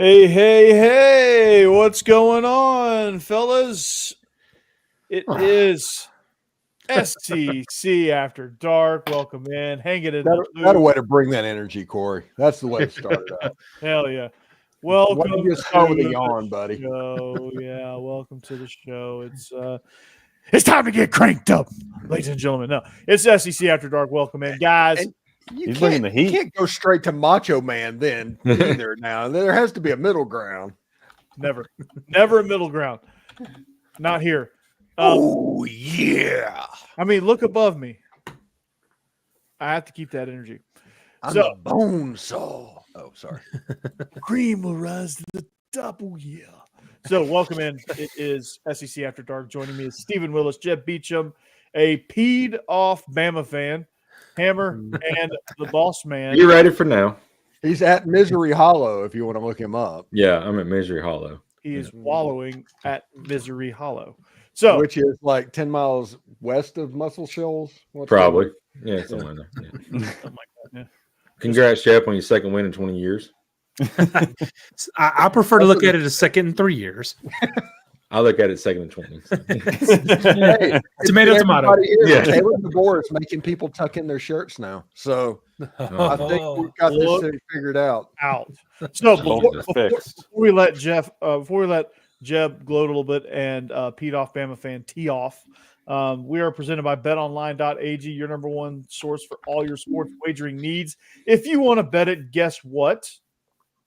Hey, hey, hey, what's going on, fellas? It is SEC After Dark. Welcome in. Hang it in the That's a way to bring that energy, Corey. That's the way to start it out. Hell yeah. Welcome Why don't you to start with a the yawn, buddy? show. Yeah, welcome to the show. It's time to get cranked up, ladies and gentlemen. No, it's SEC After Dark. Welcome in, guys. And you can't go straight to Macho Man then either. Now there has to be a middle ground. Never a middle ground. Not here. Oh yeah. I mean, look above me. I have to keep that energy. I'm a bone saw. Oh, sorry. Cream will rise to the top. Oh, yeah. So welcome in. It is SEC After Dark. Joining me is Steven Willis, Jeb Beecham, a peed off Bama fan, Hammer, and the boss man. You ready for now? He's at Misery Hollow if you want to look him up. Yeah, I'm at Misery Hollow. He is wallowing at Misery Hollow. So, which is like 10 miles west of Muscle Shoals. Probably. Yeah, somewhere there. Yeah. Oh my God, yeah. Congrats, Shep, on your second win in 20 years. I prefer to look at it as second in 3 years. I look at it second in 20. Hey, tomato. Yeah. Taylor DeBoer is making people tuck in their shirts now. So I think we've got this thing figured out. So before we let Jeb gloat a little bit and Pete off Bama fan tee off, we are presented by betonline.ag, your number one source for all your sports wagering needs. If you want to bet it, guess what?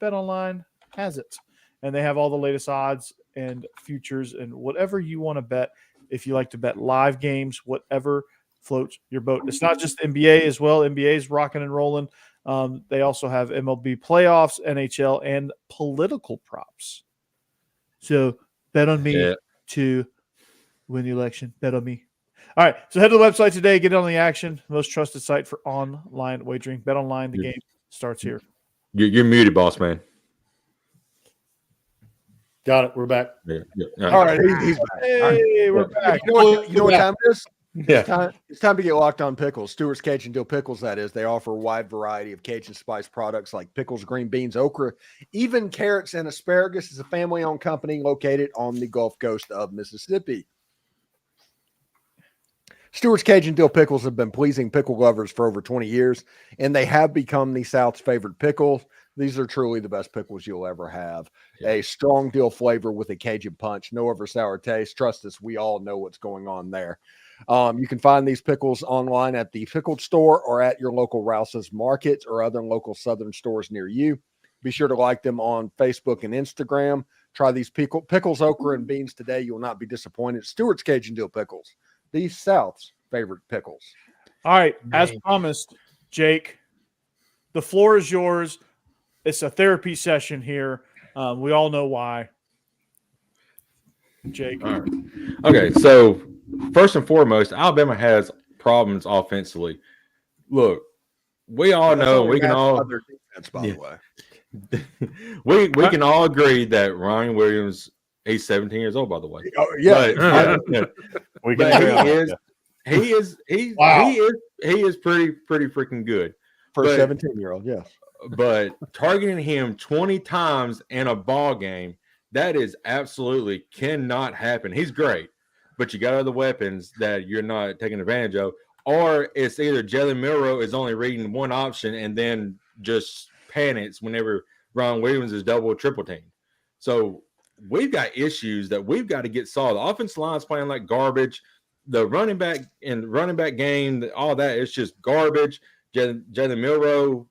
BetOnline has it. And they have all the latest odds and futures and whatever you want to bet. If you like to bet live games, whatever floats your boat. It's not just NBA as well. NBA is rocking and rolling. They also have MLB playoffs, NHL, and political props. So bet on me to win the election. Bet on me. All right. So head to the website today. Get on the action. Most trusted site for online wagering. Bet online. The game starts here. You're muted, boss man. Got it. We're back. Yeah. All right. He's back. Hey, we're back. You know what time it is? Yeah. It's time to get locked on pickles. Stewart's Cajun Dill Pickles, that is. They offer a wide variety of Cajun spice products like pickles, green beans, okra, even carrots and asparagus. Is a family-owned company located on the Gulf Coast of Mississippi. Stewart's Cajun Dill Pickles have been pleasing pickle lovers for over 20 years, and they have become the South's favorite pickles. These are truly the best pickles you'll ever have. Yeah. A strong dill flavor with a Cajun punch. No over sour taste. Trust us, we all know what's going on there. You can find these pickles online at the Pickled Store or at your local Rouse's Market or other local Southern stores near you. Be sure to like them on Facebook and Instagram. Try these pickles, okra, and beans today. You will not be disappointed. Stewart's Cajun Dill Pickles, the South's favorite pickles. All right. As promised, Jake, the floor is yours. It's a therapy session here. We all know why. Jake. All right. Okay, so first and foremost, Alabama has problems offensively. Look, we all know we can all other defense, by the way. we can all agree that Ryan Williams, he's 17 years old, by the way. Oh, yeah. We can he is pretty freaking good. For a 17-year-old, yes. But targeting him 20 times in a ball game, that is absolutely cannot happen. He's great, but you got other weapons that you're not taking advantage of. Or it's either Jalen Milroe is only reading one option and then just panics whenever Ron Williams is double or triple teamed. So we've got issues that we've got to get solved. The offensive line's playing like garbage. The running back game, all that, it's just garbage. Jalen Milroe,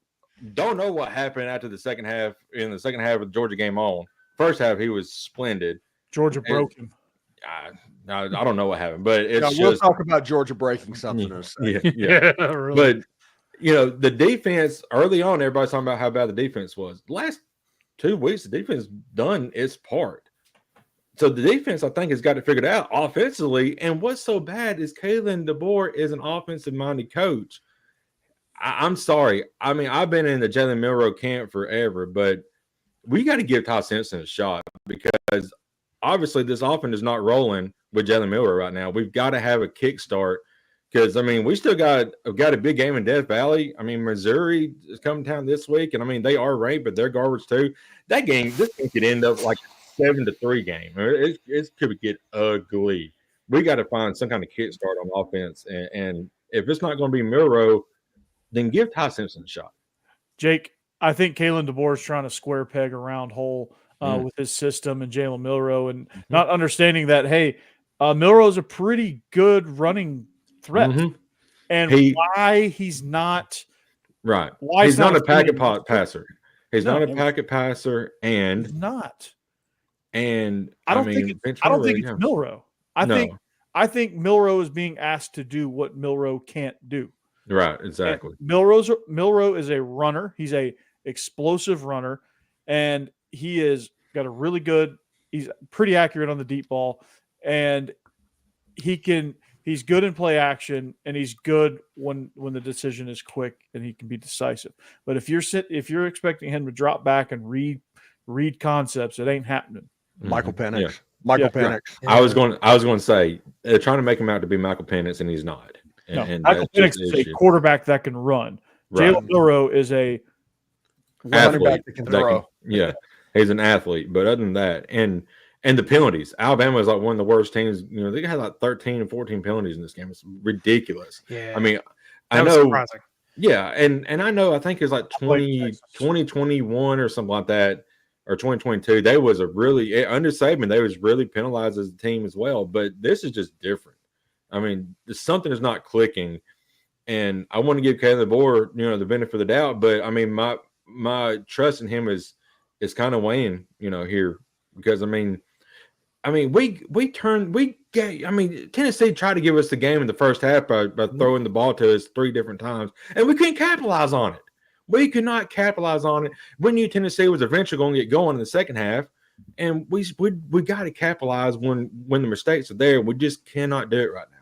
don't know what happened after the second half. In the second half of the Georgia game on. First half, he was splendid. Georgia broke him. I don't know what happened, but we'll talk about Georgia breaking something. Yeah. Really. But, the defense, early on, everybody's talking about how bad the defense was. The last 2 weeks, the defense done its part. So the defense, I think, has got it figured out offensively. And what's so bad is Kalen DeBoer is an offensive-minded coach. I'm sorry. I mean, I've been in the Jalen Milroe camp forever, but we got to give Ty Simpson a shot because obviously this offense is not rolling with Jalen Milroe right now. We've got to have a kickstart Because I mean, we still got a big game in Death Valley. I mean, Missouri is coming down this week, and I mean they are ranked, but they're garbage too. This game could end up like a 7-3 game. It could get ugly. We got to find some kind of kickstart on offense, and if it's not going to be Milrow, then give Ty Simpson a shot. Jake, I think Kalen DeBoer is trying to square peg a round hole with his system and Jalen Milrow, and not understanding that Milrow is a pretty good running threat, and why he's not right. He's not a packet passer. He's not a packet passer, and he's not. And I don't think it's Milrow. I think Milrow is being asked to do what Milrow can't do. Right, exactly. And Milrow is a runner. He's a explosive runner, and he is got a really good. He's pretty accurate on the deep ball, and he's good in play action, and he's good when the decision is quick and he can be decisive. But if you're expecting him to drop back and read concepts, it ain't happening. Michael Penix. Yeah. Michael Penix. I was going to say they're trying to make him out to be Michael Penix, and he's not. And Michael Penix is a quarterback that can run. Right. Jalen Milrow is a running back that can throw. He's an athlete. But other than that, and the penalties, Alabama is like one of the worst teams. You know, they had like 13 and 14 penalties in this game. It's ridiculous. Yeah. I mean, that was surprising. Yeah, and I know, I think it's like 2021 or something like that, or 2022. They was under Saban, they was really penalized as a team as well. But this is just different. I mean, something is not clicking, and I want to give Caleb DeBoer, the benefit of the doubt. But I mean, my trust in him is kind of weighing, here, because Tennessee tried to give us the game in the first half by throwing the ball to us 3 different times, and we couldn't capitalize on it. We could not capitalize on it. We knew Tennessee was eventually going to get going in the second half, and we got to capitalize when the mistakes are there. We just cannot do it right now.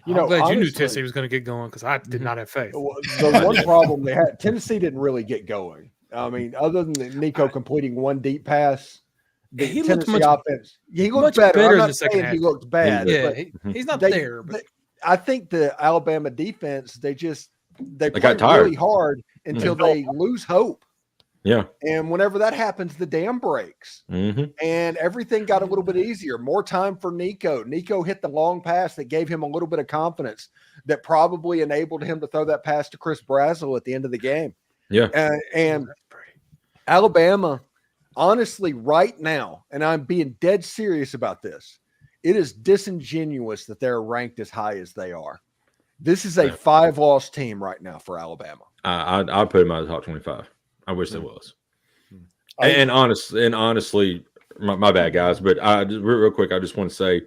I'm glad you knew Tennessee was going to get going, because I did not have faith. The one problem they had, Tennessee didn't really get going. I mean, other than Nico completing one deep pass, he Tennessee looked offense. He looked better I'm not in the second saying half. he looked bad. Yeah, he's not there. But I think the Alabama defense, they got play tired really hard until they lose hope. Yeah. And whenever that happens, the dam breaks. And everything got a little bit easier. More time for Nico. Nico hit the long pass that gave him a little bit of confidence that probably enabled him to throw that pass to Chris Brazzell at the end of the game. Yeah. And Alabama, honestly, right now, and I'm being dead serious about this, it is disingenuous that they're ranked as high as they are. This is a 5-loss team right now for Alabama. I'd put him out of the top 25. I wish there was. And honestly, my bad, guys. But real quick, I just want to say,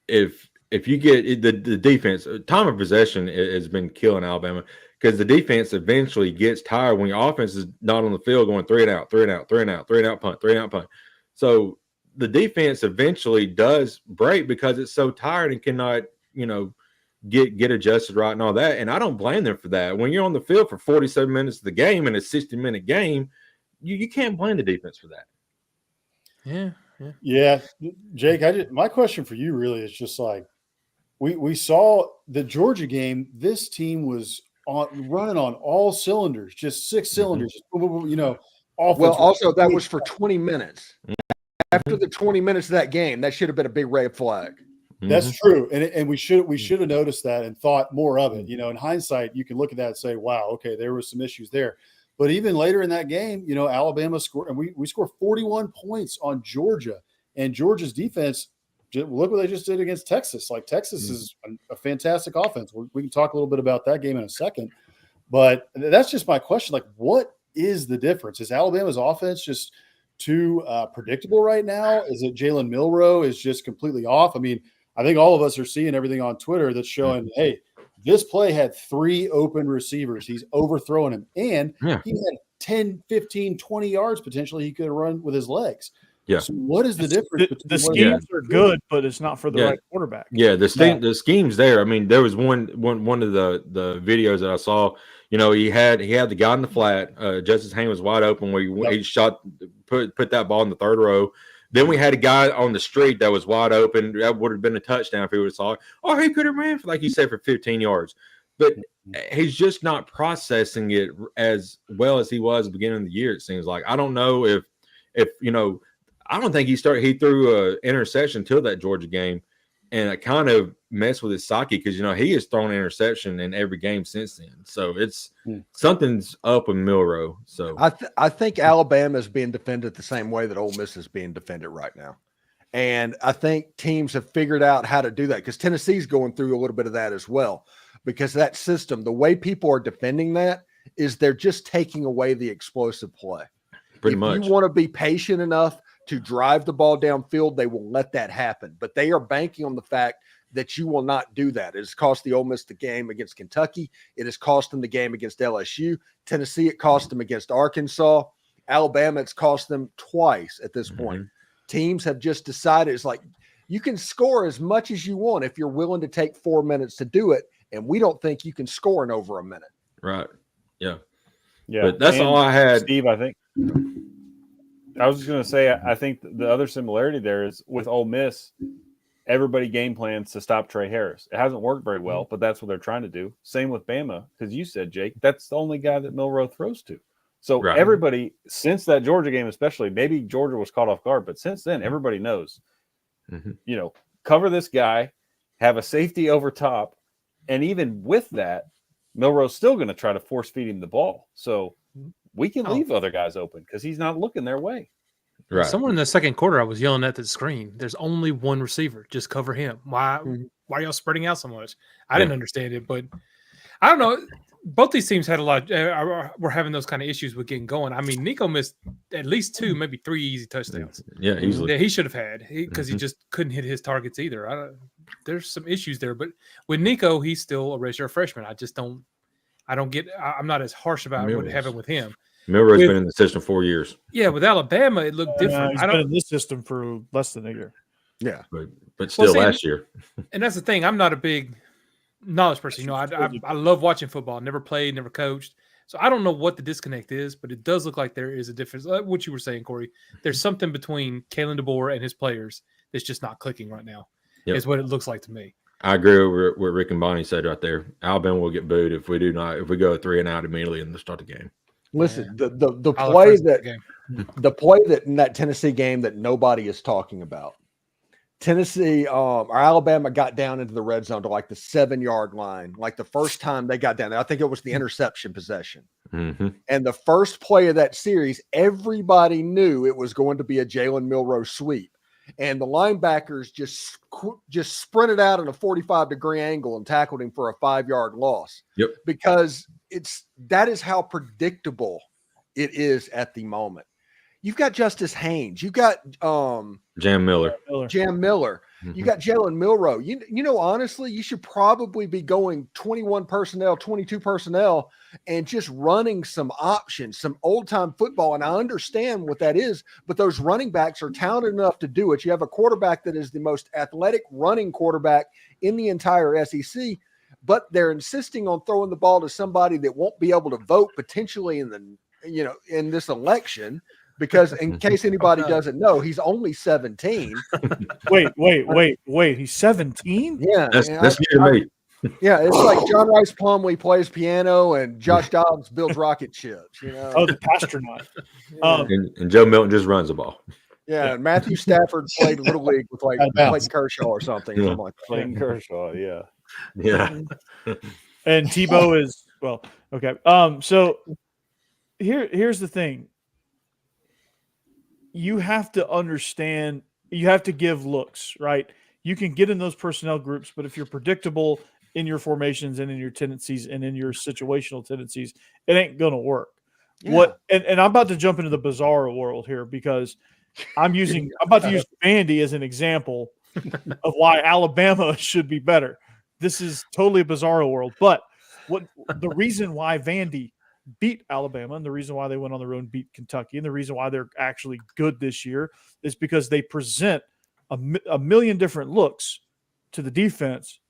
if you get the defense, time of possession has been killing Alabama, because the defense eventually gets tired when your offense is not on the field going 3 and out, 3 and out, 3 and out, 3 and out punt, 3 and out punt. So the defense eventually does break because it's so tired and cannot, get adjusted right and all that. And I don't blame them for that. When you're on the field for 47 minutes of the game and a 60-minute game, you can't blame the defense for that. Yeah. Jake, my question for you really is just like, we saw the Georgia game. This team was running on all cylinders, just 6 cylinders, offense. Well, also that was for 20 minutes. After the 20 minutes of that game, that should have been a big red flag. That's true, and we should have noticed that and thought more of it. In hindsight, you can look at that and say, "Wow, okay, there were some issues there." But even later in that game, Alabama scored, and we scored 41 points on Georgia, and Georgia's defense. Look what they just did against Texas. Like, Texas is a fantastic offense. We can talk a little bit about that game in a second, but that's just my question. Like, what is the difference? Is Alabama's offense just too predictable right now? Is it Jalen Milrow is just completely off? I mean, I think all of us are seeing everything on Twitter that's showing, hey, this play had 3 open receivers. He's overthrowing him. And he had 10, 15, 20 yards potentially he could have run with his legs. Yeah. So what is the difference? The schemes are good, but it's not for the right quarterback. Yeah, the scheme's there. I mean, there was one of the videos that I saw. He had the guy in the flat. Justice Haynes was wide open where he shot, put that ball in the third row. Then we had a guy on the street that was wide open. That would have been a touchdown if he would have saw it. Or he could have ran, like you said, for 15 yards. But he's just not processing it as well as he was at the beginning of the year, it seems like. I don't know if I don't think he threw an interception till that Georgia game. And it kind of messed with his psyche because, he has thrown an interception in every game since then. So something's up with Milroe. So I think Alabama is being defended the same way that Ole Miss is being defended right now. And I think teams have figured out how to do that because Tennessee's going through a little bit of that as well. Because that system, the way people are defending that is they're just taking away the explosive play. Pretty much. If you want to be patient enough to drive the ball downfield, they will let that happen. But they are banking on the fact that you will not do that. It has cost the Ole Miss the game against Kentucky. It has cost them the game against LSU. Tennessee, it cost them against Arkansas. Alabama, it's cost them twice at this point. Teams have just decided it's like you can score as much as you want if you're willing to take 4 minutes to do it. And we don't think you can score in over a minute. Right. Yeah. Yeah. But that's all I had. Steve, I think. I was just going to say, I think the other similarity there is with Ole Miss, everybody game plans to stop Trey Harris. It hasn't worked very well, but that's what they're trying to do. Same with Bama, because you said, Jake, that's the only guy that Milroe throws to. So everybody, since that Georgia game especially, maybe Georgia was caught off guard, but since then, everybody knows, cover this guy, have a safety over top, and even with that, Milroe's still going to try to force feed him the ball. So we can leave other guys open because he's not looking their way. Right. Somewhere in the second quarter, I was yelling at the screen. There's only one receiver. Just cover him. Why are y'all spreading out so much? I didn't understand it, but I don't know. Both these teams had a lot. Were having those kind of issues with getting going. I mean, Nico missed at least 2, maybe 3 easy touchdowns. Yeah, easily. Yeah, he should have had because he just couldn't hit his targets either. There's some issues there, but with Nico, he's still a redshirt freshman. I'm not as harsh about what happened with him. Milroe's been in the system 4 years. Yeah, with Alabama, it looked different. He's been in this system for less than a year. Yeah, but still last year. And that's the thing. I'm not a big knowledge person. I love watching football. Never played, never coached. So I don't know what the disconnect is, but it does look like there is a difference. Like what you were saying, Corey, there's something between Kalen DeBoer and his players that's just not clicking right now. Yep. Is what it looks like to me. I agree with what Rick and Bonnie said right there. Alabama will get booed if we go 3 and out immediately in the start of the game. Listen, the play that in that Tennessee game that nobody is talking about. Tennessee or Alabama got down into the red zone to like the 7-yard line, like the first time they got down there. I think it was the interception possession. And the first play of that series, everybody knew it was going to be a Jalen Milroe sweep. And the linebackers just sprinted out at a 45-degree angle and tackled him for a 5-yard loss. Yep. Because that is how predictable it is at the moment. You've got Justice Haynes. You've got Jam Miller. You got Jalen Milroe. Honestly, you should probably be going 21 personnel, 22 personnel, and just running some options, some old-time football. And I understand what that is, but those running backs are talented enough to do it. You have a quarterback that is the most athletic running quarterback in the entire SEC, but they're insisting on throwing the ball to somebody that won't be able to vote potentially in this election. Because in case anybody doesn't know, he's only 17. Wait. He's 17? Yeah. That's new to me. Yeah, it's like John Rice Plumlee plays piano and Josh Dobbs builds rocket ships. Oh, the astronaut. And Joe Milton just runs the ball. Yeah, and Matthew Stafford played Little League with like Clayton Kershaw or something. Yeah. Clayton Kershaw, yeah. And Tebow is okay. So here's the thing. You have to understand, you have to give looks, right? You can get in those personnel groups, but if you're predictable in your formations and in your tendencies and in your situational tendencies, it ain't going to work. Yeah. And I'm about to jump into the bizarro world here because I'm about to use Vandy as an example of why Alabama should be better. This is totally a bizarro world, but the reason why Vandy beat Alabama and the reason why they went on the road and beat Kentucky and the reason why they're actually good this year is because they present a million different looks to the defense,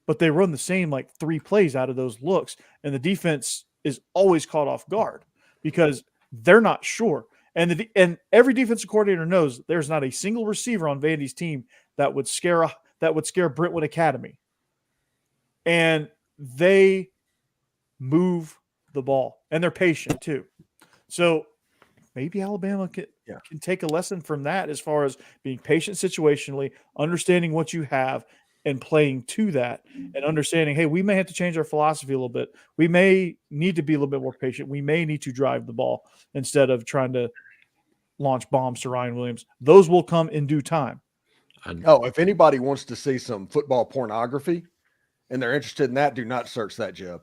but they run the same like 3 plays out of those looks, and the defense is always caught off guard because they're not sure. And every defensive coordinator knows there's not a single receiver on Vandy's team that would scare Brentwood Academy. And they move the ball, and they're patient too. So maybe Alabama can take a lesson from that as far as being patient situationally, understanding what you have and playing to that, and understanding, hey, we may have to change our philosophy a little bit. We may need to be a little bit more patient. We may need to drive the ball instead of trying to launch bombs to Ryan Williams. Those will come in due time. If anybody wants to see some football pornography and they're interested in that, do not search that, Jeb.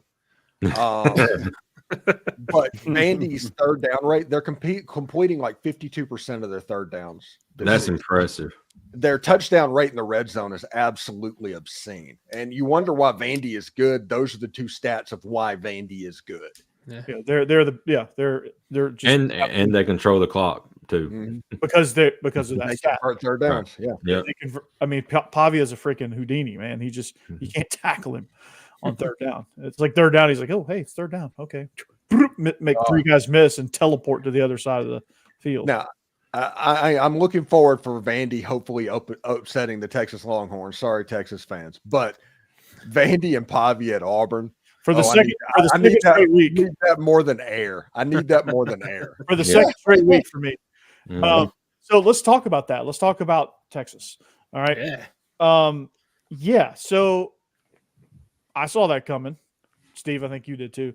But Vandy's third down rate, they're completing like 52% of their third downs. That's impressive. Their touchdown rate in the red zone is absolutely obscene. And you wonder why Vandy is good. Those are the two stats of why Vandy is good. Yeah, they're just and they control the clock too because of that stat. Third downs. Yeah. Pavia is a freaking Houdini, man. You can't tackle him on third down. It's like third down. He's like, oh, hey, it's third down. Okay. Make three guys miss and teleport to the other side of the field. Now, I'm looking forward for Vandy hopefully upsetting the Texas Longhorns. Sorry, Texas fans. But Vandy and Pavia at Auburn. For the second straight week. I need that more than air. I need that more than air. For the second straight week for me. So let's talk about that. Let's talk about Texas. All right. Yeah. So I saw that coming. Steve, I think you did too.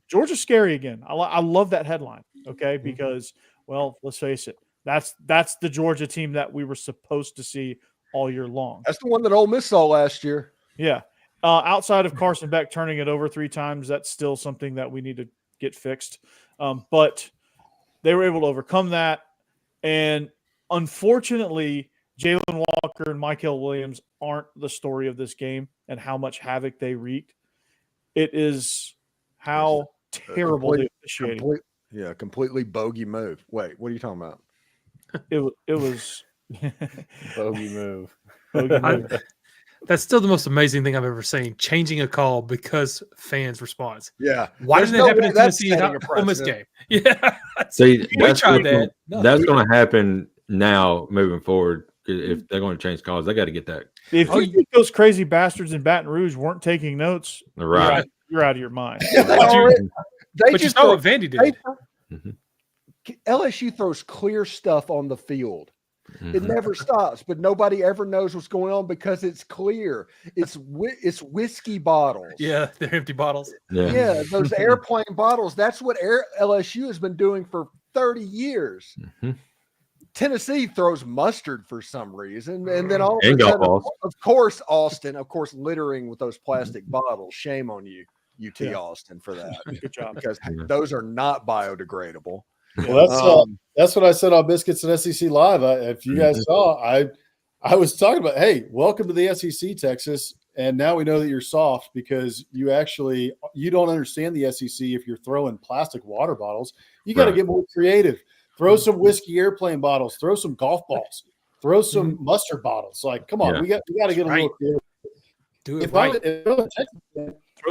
Georgia's scary again. I love that headline. Okay. Because, well, let's face it. That's the Georgia team that we were supposed to see all year long. That's the one that Ole Miss saw last year. Yeah. Outside of Carson Beck turning it over 3 times, that's still something that we need to get fixed. But they were able to overcome that. And unfortunately, Jalen Walker and Michael Williams aren't the story of this game and how much havoc they wreaked. It is how terrible the officiating. Completely bogey move. Wait, what are you talking about? It was bogey move. That's still the most amazing thing I've ever seen. Changing a call because fans' response. Yeah. Why didn't it happen in Tennessee and Ole Miss game? Yeah. See, we tried that. That's going to happen now moving forward. If they're going to change calls, they got to get that. If you think those crazy bastards in Baton Rouge weren't taking notes, right? You're out of your mind. But you saw what Vandy did. LSU throws clear stuff on the field. It never stops, but nobody ever knows what's going on because it's clear. It's whiskey bottles. Yeah, they're empty bottles. Yeah, those airplane bottles. That's what LSU has been doing for 30 years. Tennessee throws mustard for some reason, and then all of a sudden, of course, Austin, littering with those plastic bottles. Shame on you, UT Austin, for that. Good job, because those are not biodegradable. Well, that's what I said on Biscuits and SEC Live. If you guys saw, I was talking about, hey, welcome to the SEC, Texas, and now we know that you're soft because you don't understand the SEC if you're throwing plastic water bottles. You got to get more creative. Throw some whiskey airplane bottles. Throw some golf balls. Throw some mustard bottles. Like, come on, we got to get a little creative. Do it right.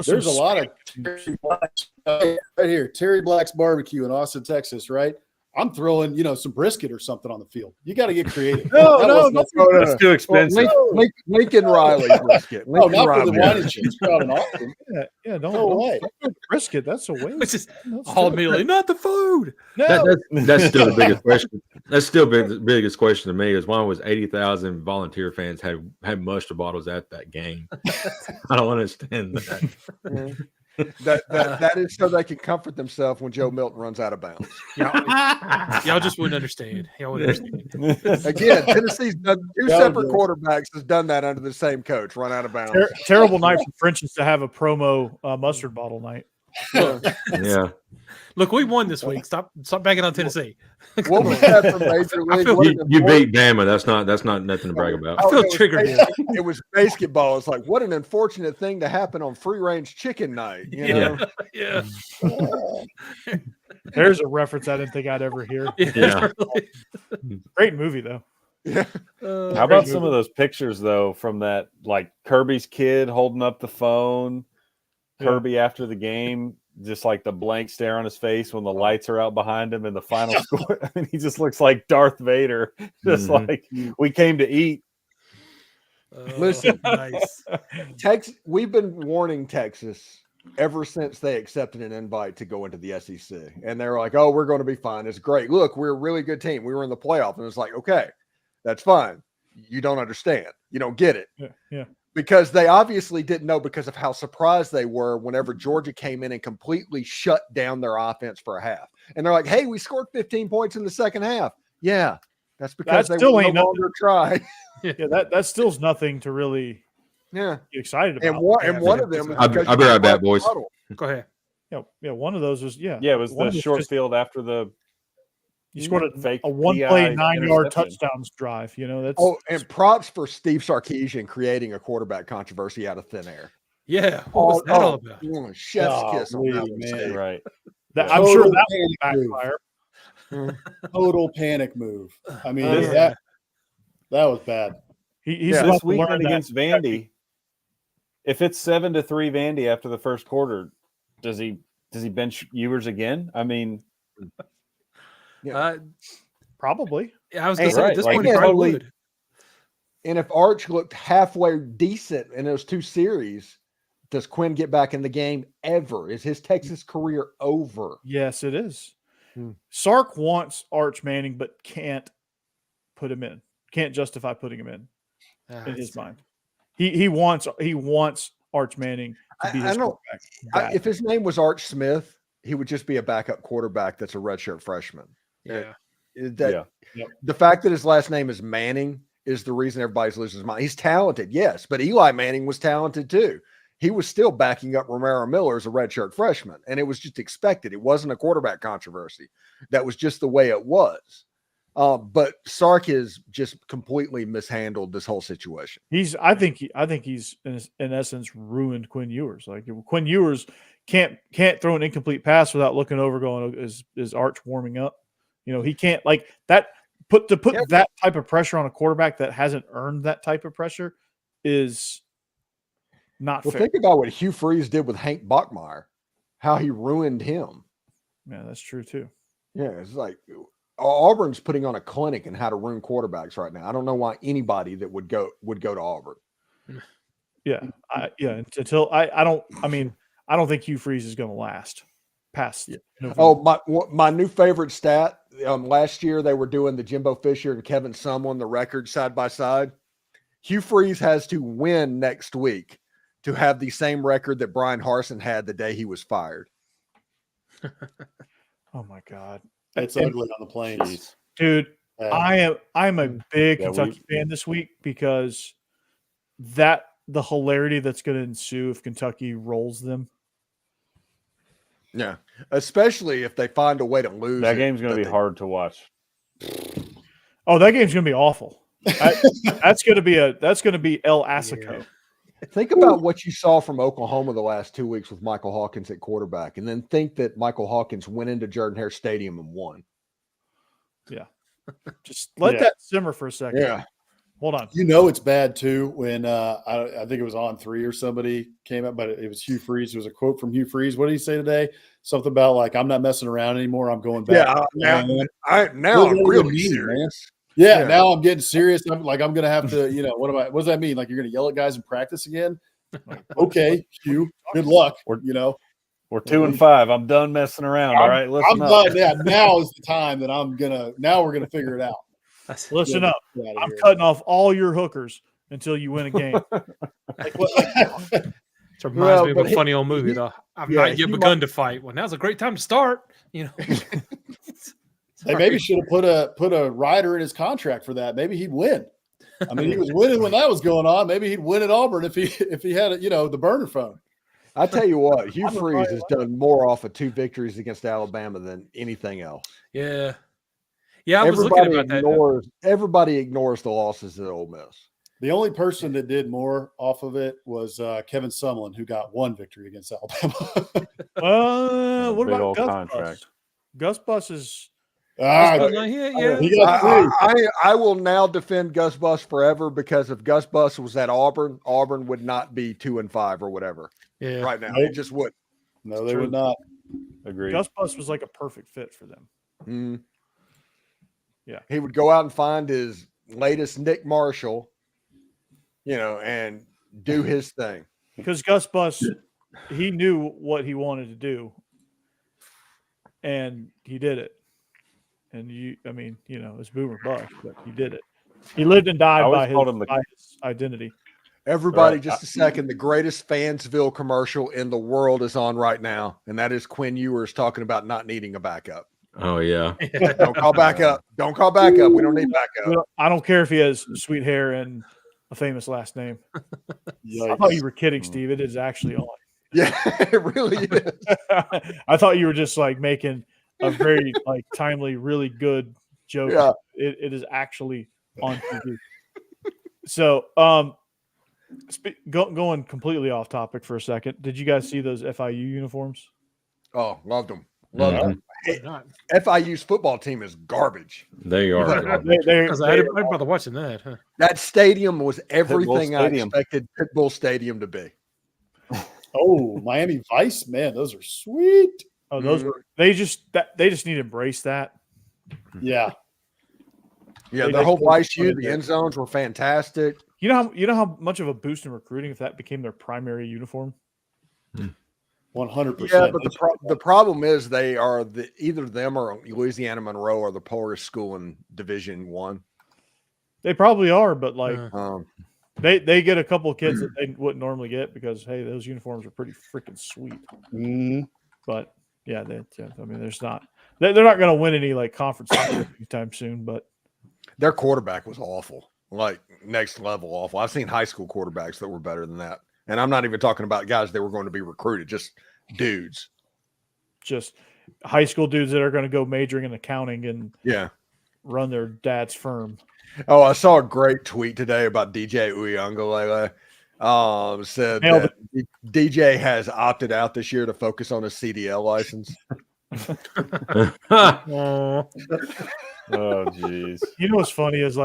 There's a lot of Terry Black's, right here, Terry Black's Barbecue in Austin, Texas, right? I'm throwing, some brisket or something on the field. You got to get creative. No, that's too expensive. Lincoln Riley brisket. Not for the wine and chips crowd in Austin. Don't brisket. That's a waste. Which is all immediately not the food. No. That's still the biggest question. That's still the biggest question to me is why was 80,000 volunteer fans had mustard bottles at that game? I don't understand that. That is so they can comfort themselves when Joe Milton runs out of bounds. Y'all just wouldn't understand. Y'all wouldn't understand. Again, Tennessee's done 2 separate quarterbacks has done that under the same coach, run out of bounds. Terrible night for French's to have a promo mustard bottle night. Yeah. Look, we won this week. Stop backing on Tennessee. What was that for Major League? You beat Bama. That's not nothing to brag about. I feel triggered. It was basketball. It's like, what an unfortunate thing to happen on free range chicken night. You know? Yeah. There's a reference I didn't think I'd ever hear. Yeah. Great movie though. Yeah. How about some of those pictures though from that, like Kirby's kid holding up the phone, Kirby after the game, just like the blank stare on his face when the lights are out behind him in the final score. I mean, he just looks like Darth Vader, just like we came to eat. Listen, nice. We've been warning Texas ever since they accepted an invite to go into the SEC. And they're like, oh, we're going to be fine. It's great. Look, we're a really good team. We were in the playoff. And it's like, okay, that's fine. You don't understand. You don't get it. Yeah. Because they obviously didn't know because of how surprised they were whenever Georgia came in and completely shut down their offense for a half. And they're like, hey, we scored 15 points in the second half. Yeah, that's because they still were ain't no longer try. Yeah, that still's nothing to really get excited about. And one of them is I'll be right back, boys. Go ahead. Yeah, one of those was Yeah, it was the short field after the you scored fake a one-play 9-yard interception. touchdowns drive. That's and props for Steve Sarkisian creating a quarterback controversy out of thin air. Yeah, what was that all about? Chef's kiss on that one, man. Steve. Right. I'm sure that would backfire. Total panic move. I mean, that was bad. He's This weekend against Vandy. If it's 7-3 Vandy after the first quarter, does he bench Ewers again? I mean, probably. I was going to say right, at this like, point, he probably would. And if Arch looked halfway decent in those two series, does Quinn get back in the game ever? Is his Texas career over? Yes, it is. Sark wants Arch Manning, but can't put him in. Can't justify putting him in his mind. He wants Arch Manning to be his quarterback. If his name was Arch Smith, he would just be a backup quarterback that's a redshirt freshman. Yeah. The fact that his last name is Manning is the reason everybody's losing his mind. He's talented, yes, but Eli Manning was talented too. He was still backing up Romero Miller as a redshirt freshman, and it was just expected. It wasn't a quarterback controversy. That was just the way it was. But Sark has just completely mishandled this whole situation. I think he's in essence ruined Quinn Ewers. Like Quinn Ewers can't throw an incomplete pass without looking over going, is Arch warming up? He can't like that. Put that type of pressure on a quarterback that hasn't earned that type of pressure is not fair. Think about what Hugh Freeze did with Hank Bachmeier, how he ruined him. Yeah, that's true too. Yeah, it's like Auburn's putting on a clinic in how to ruin quarterbacks right now. I don't know why anybody that would go to Auburn. Yeah, I don't think Hugh Freeze is going to last past. November. Oh, my new favorite stat. Last year they were doing the Jimbo Fisher and Kevin Sumlin, the record side by side. Hugh Freeze has to win next week to have the same record that Brian Harsin had the day he was fired. Oh my God. It's ugly on the plains. Dude, I'm a big Kentucky fan this week because the hilarity that's going to ensue if Kentucky rolls them. Yeah, especially if they find a way to lose. That game's going to be hard to watch. Oh, that game's going to be awful. That's going to be El Assico. Yeah. Think about what you saw from Oklahoma the last 2 weeks with Michael Hawkins at quarterback, and then think that Michael Hawkins went into Jordan-Hare Stadium and won. Yeah. Just let that simmer for a second. Yeah. Hold on. It's bad too when I think it was On 3 or somebody came up, but it was Hugh Freeze. It was a quote from Hugh Freeze. What did he say today? Something about like, I'm not messing around anymore. I'm going back. Yeah. Now I'm really serious. Yeah, now I'm getting serious. I'm going to have to, what does that mean? Like you're going to yell at guys in practice again? Okay, Hugh, good luck. We're 2-5. I'm done messing around. All right, listen up. Done. Yeah, now is the time that we're going to figure it out. Listen up. I'm cutting off all your hookers until you win a game. It reminds me of a funny old movie, though. I've not yet begun to fight. Well, now's a great time to start. They maybe should have put a rider in his contract for that. Maybe he'd win. I mean, he was winning when that was going on. Maybe he'd win at Auburn if he had the burner phone. I tell you what, Hugh Freeze has done more off of 2 victories against Alabama than anything else. Yeah. Yeah, I was looking about that. Everybody ignores the losses at Ole Miss. The only person that did more off of it was Kevin Sumlin, who got 1 victory against Alabama. What about Gus Bus? Gus Bus is he got 3. I will now defend Gus Bus forever because if Gus Bus was at Auburn would not be 2-5 or whatever. Yeah. Right now, it just would. No, they would not. Agreed. Gus Bus was like a perfect fit for them. Mm. Yeah. He would go out and find his latest Nick Marshall, and do his thing. Because Gus Bus, he knew what he wanted to do, and he did it. And it's boom or bust, but he did it. He lived and died by his identity. Everybody, just a second. The greatest Fansville commercial in the world is on right now, and that is Quinn Ewers talking about not needing a backup. Oh, yeah. Don't call back up. Don't call back up. We don't need backup. I don't care if he has sweet hair and a famous last name. I thought you were kidding, Steve. It is actually on. Yeah, it really is. I thought you were just like making a very timely, really good joke. Yeah. It is actually on TV. So, going completely off topic for a second. Did you guys see those FIU uniforms? Oh, loved them. Loved them. Not. FIU's football team is garbage. They are. Because I didn't bother watching that. Huh? That stadium was everything I Stadium. expected Pitbull Stadium to be. Oh, Miami Vice, man, those are sweet. Oh, those were they just need to embrace that. Yeah. Yeah, They the whole just- Vice U, the end zones were fantastic. You know how much of a boost in recruiting if that became their primary uniform? 100%. Yeah, but the problem is they are either them or Louisiana Monroe are the poorest school in Division One. They probably are, but they get a couple of kids that they wouldn't normally get because hey, those uniforms are pretty freaking sweet. Mhm. But yeah, there's not. They're not going to win any conference anytime soon. But Their quarterback was awful, next level awful. I've seen high school quarterbacks that were better than that, and I'm not even talking about guys that were going to be recruited, just dudes. just high school dudes that are going to go majoring in accounting and Yeah. run their dad's firm. Oh, I saw a great tweet today about DJ Uyunglele. Said Nailed that DJ has opted out this year to focus on his CDL license. Oh, jeez. You know what's funny is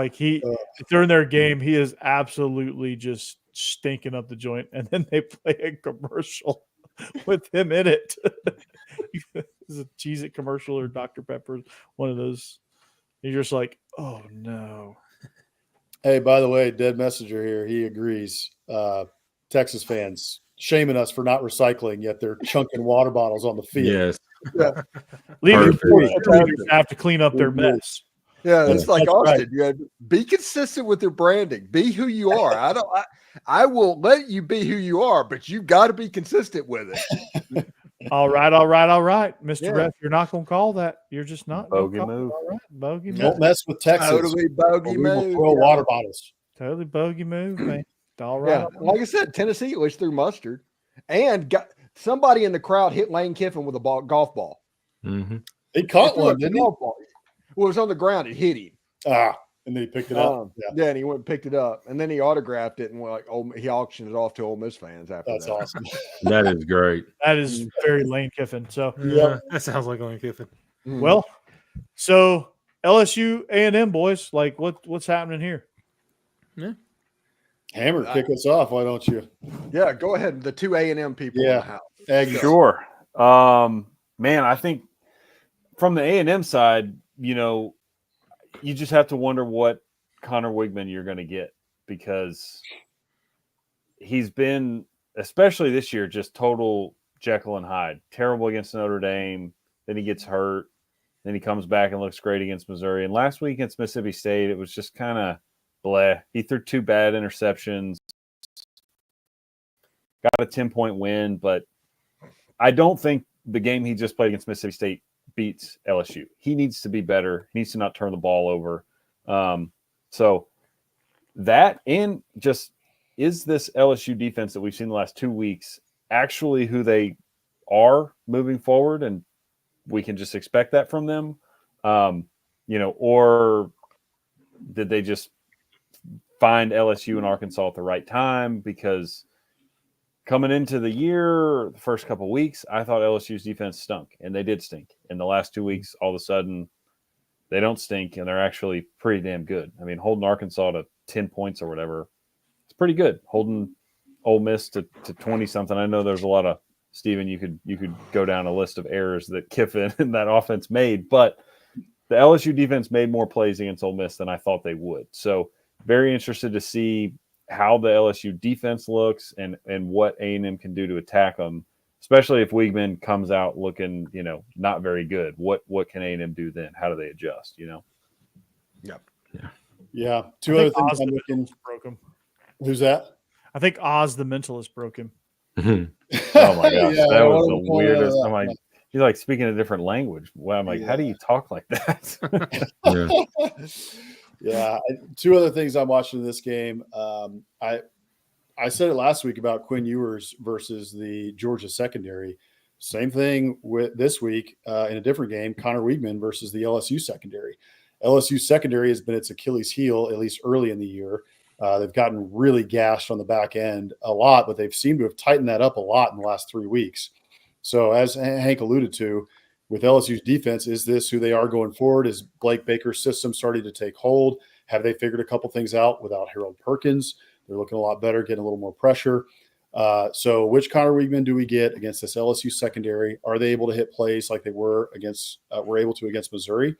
during their game, he is absolutely just stinking up the joint, and then they play a commercial with him in it. It's a Cheez-It commercial or Dr. Pepper, one of those. You're just like, oh no. Hey, by the way, Dead Messenger here. He agrees. Texas fans shaming us for not recycling, yet they're chunking water bottles on the field. Yes. Leaving Perfect. cheerleaders have to clean up their mess. Yeah, it's like That's Austin. right. You had, be consistent with your branding. Be who you are. I will let you be who you are, but you've got to be consistent with it. All right, Mr. Yeah. Ref. You're not going to call that. You're just not. gonna Bogey call it. move. All right, bogey move. Don't mess with Texas. Totally bogey or we will move. throw water bottles. Totally bogey move, man. All right. Yeah, like I said, Tennessee at least threw mustard, and got somebody in the crowd hit Lane Kiffin with a golf ball. Mm-hmm. He caught threw one, a didn't he? golf ball. Well, it was on the ground. It hit him. And then he picked it up. Yeah, And he went and picked it up, and then he autographed it, and he auctioned it off to Ole Miss fans after that's that. awesome. That is great. That is very Lane Kiffin. So, Yeah, that sounds like Lane Kiffin. Mm. well, so LSU A&M boys, what's happening here? Hammer, kick us off. Why don't you? Yeah, go ahead. The two A&M people in Yeah. the house. Aggies. Sure. Man, I think from the A&M side, you just have to wonder what Connor Wigman you're going to get, because he's been, especially this year, just total Jekyll and Hyde. Terrible against Notre Dame. Then he gets hurt. Then he comes back and looks great against Missouri. And last week against Mississippi State, it was just kind of bleh. He threw 2 bad interceptions. Got a 10-point win, but I don't think the game he just played against Mississippi State beats LSU. He needs to be better. He needs to not turn the ball over. So that, and just, is this LSU defense that we've seen the last 2 weeks actually who they are moving forward, and we can just expect that from them? Or did they just find LSU and Arkansas at the right time? Because coming into the year, the first couple of weeks, I thought LSU's defense stunk, and they did stink. In the last 2 weeks, all of a sudden, they don't stink, and they're actually pretty damn good. I mean, holding Arkansas to 10 points or whatever, it's pretty good. Holding Ole Miss to 20-something. I know there's a lot of Steven, you could go down a list of errors that Kiffin and that offense made, but the LSU defense made more plays against Ole Miss than I thought they would. So very interested to see how the LSU defense looks and what A&M can do to attack them, especially if Weigman comes out looking, not very good. What can A&M do then? How do they adjust, Yep. Yeah. Two other things I'm looking. Broke him. Who's that? I think Oz the mentalist broke him. Oh my gosh, Yeah, that I was wanted the to point weirdest. that I'm out. like, he's like speaking a different language. Well, I'm like, how do you talk like that? Yeah. Two other things I'm watching in this game. I said it last week about Quinn Ewers versus the Georgia secondary. Same thing with this week in a different game, Connor Weigman versus the LSU secondary. LSU secondary has been its Achilles heel, at least early in the year. They've gotten really gashed on the back end a lot, but they've seemed to have tightened that up a lot in the last 3 weeks. So as Hank alluded to, with LSU's defense, is this who they are going forward? Is Blake Baker's system starting to take hold? Have they figured a couple things out without Harold Perkins? They're looking a lot better, getting a little more pressure. So which Connor Weigman do we get against this LSU secondary? Are they able to hit plays like they were able to against Missouri?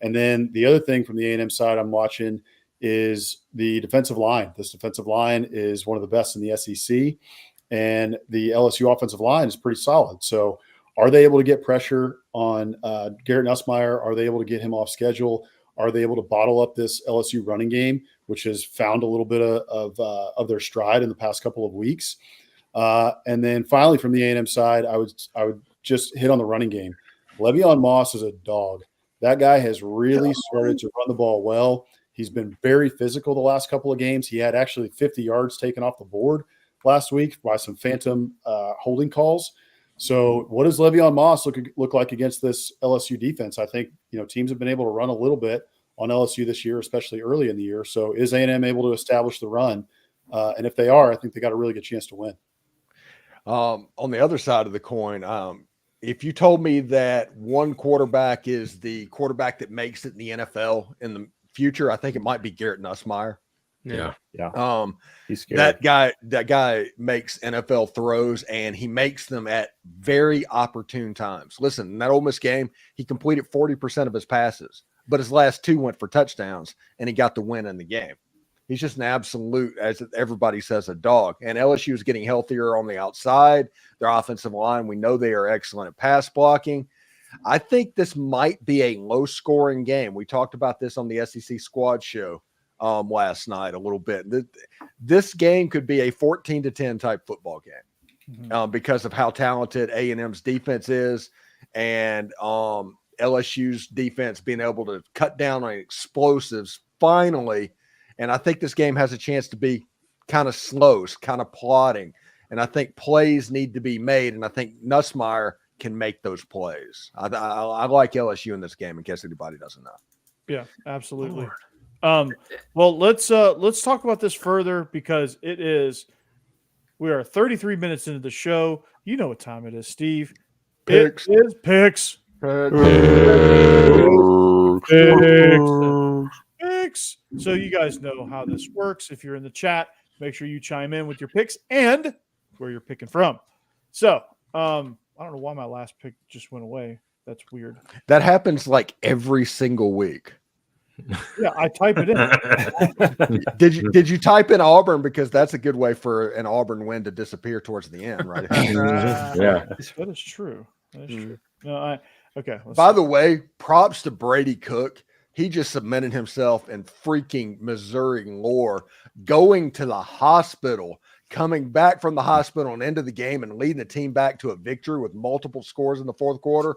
And then the other thing from the A&M side I'm watching is the defensive line. This defensive line is one of the best in the SEC, and the LSU offensive line is pretty solid. So are they able to get pressure on Garrett Nussmeier? Are they able to get him off schedule? Are they able to bottle up this LSU running game, which has found a little bit of their stride in the past couple of weeks? And then finally, from the A&M side, I would just hit on the running game. Le'Veon Moss is a dog. That guy has really started to run the ball well. He's been very physical the last couple of games. He had actually 50 yards taken off the board last week by some phantom holding calls. So what does Le'Veon Moss look like against this LSU defense? I think, teams have been able to run a little bit on LSU this year, especially early in the year. So is A&M able to establish the run? And if they are, I think they got a really good chance to win. On the other side of the coin, if you told me that one quarterback is the quarterback that makes it in the NFL in the future, I think it might be Garrett Nussmeier. Yeah. He's scary. That guy makes NFL throws, and he makes them at very opportune times. Listen, in that Ole Miss game, he completed 40% of his passes, but his last 2 went for touchdowns, and he got the win in the game. He's just an absolute, as everybody says, a dog. And LSU is getting healthier on the outside. Their offensive line, we know they are excellent at pass blocking. I think this might be a low-scoring game. We talked about this on the SEC Squad show last night a little bit. This game could be a 14-10 type football game because of how talented A&M's defense is, and LSU's defense being able to cut down on explosives finally. And I think this game has a chance to be kind of slow, kind of plodding. And I think plays need to be made. And I think Nussmeier can make those plays. I like LSU in this game, in case anybody doesn't know. Yeah, absolutely. Well, let's talk about this further, because we are 33 minutes into the show. You know what time it is, Steve. Picks. It is picks. Picks. So you guys know how this works. If you're in the chat, make sure you chime in with your picks and where you're picking from. So I don't know why my last pick just went away. That's weird. That happens like every single week. Yeah, I type it in. Did you type in Auburn? Because that's a good way for an Auburn win to disappear towards the end, right? Yeah. That is true. That is true. No, okay. By the way, props to Brady Cook. He just cemented himself in freaking Missouri lore, going to the hospital, coming back from the hospital and into the game and leading the team back to a victory with multiple scores in the fourth quarter.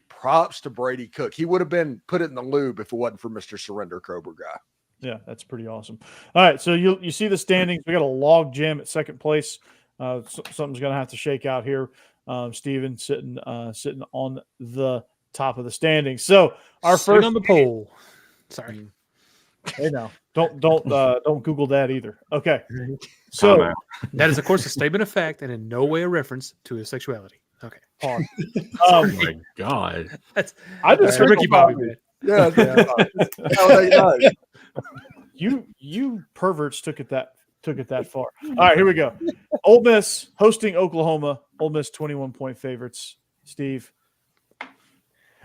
Props to Brady Cook. He would have been put it in the lube if it wasn't for Mr. Surrender Cobra guy. Yeah, that's pretty awesome. All right, so you see the standings. We got a log jam at second place. Something's going to have to shake out here. Steven sitting on the top of the standings. So our first on the poll. Sorry. Hey, now don't Google that either. Okay. So that is, of course, a statement of fact and in no way a reference to his sexuality. Okay. Oh my God. I just Ricky Bobby, man. Yeah. You perverts took it that far. All right, here we go. Ole Miss hosting Oklahoma. Ole Miss 21-point favorites. Steve.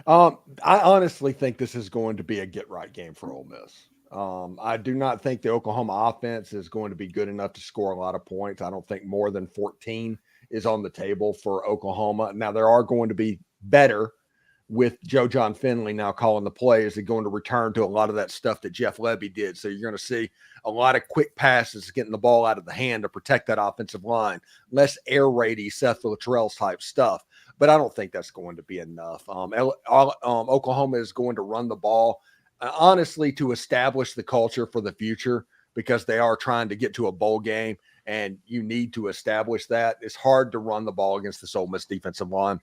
I honestly think this is going to be a get-right game for Ole Miss. I do not think the Oklahoma offense is going to be good enough to score a lot of points. I don't think more than 14 is on the table for Oklahoma. Now, there are going to be better with Joe John Finley now calling the plays. They're going to return to a lot of that stuff that Jeff Lebby did. So you're going to see a lot of quick passes getting the ball out of the hand to protect that offensive line, less air raidy Seth Luttrell's type stuff. But I don't think that's going to be enough. Oklahoma is going to run the ball, honestly, to establish the culture for the future, because they are trying to get to a bowl game, and you need to establish that. It's hard to run the ball against this Ole Miss defensive line.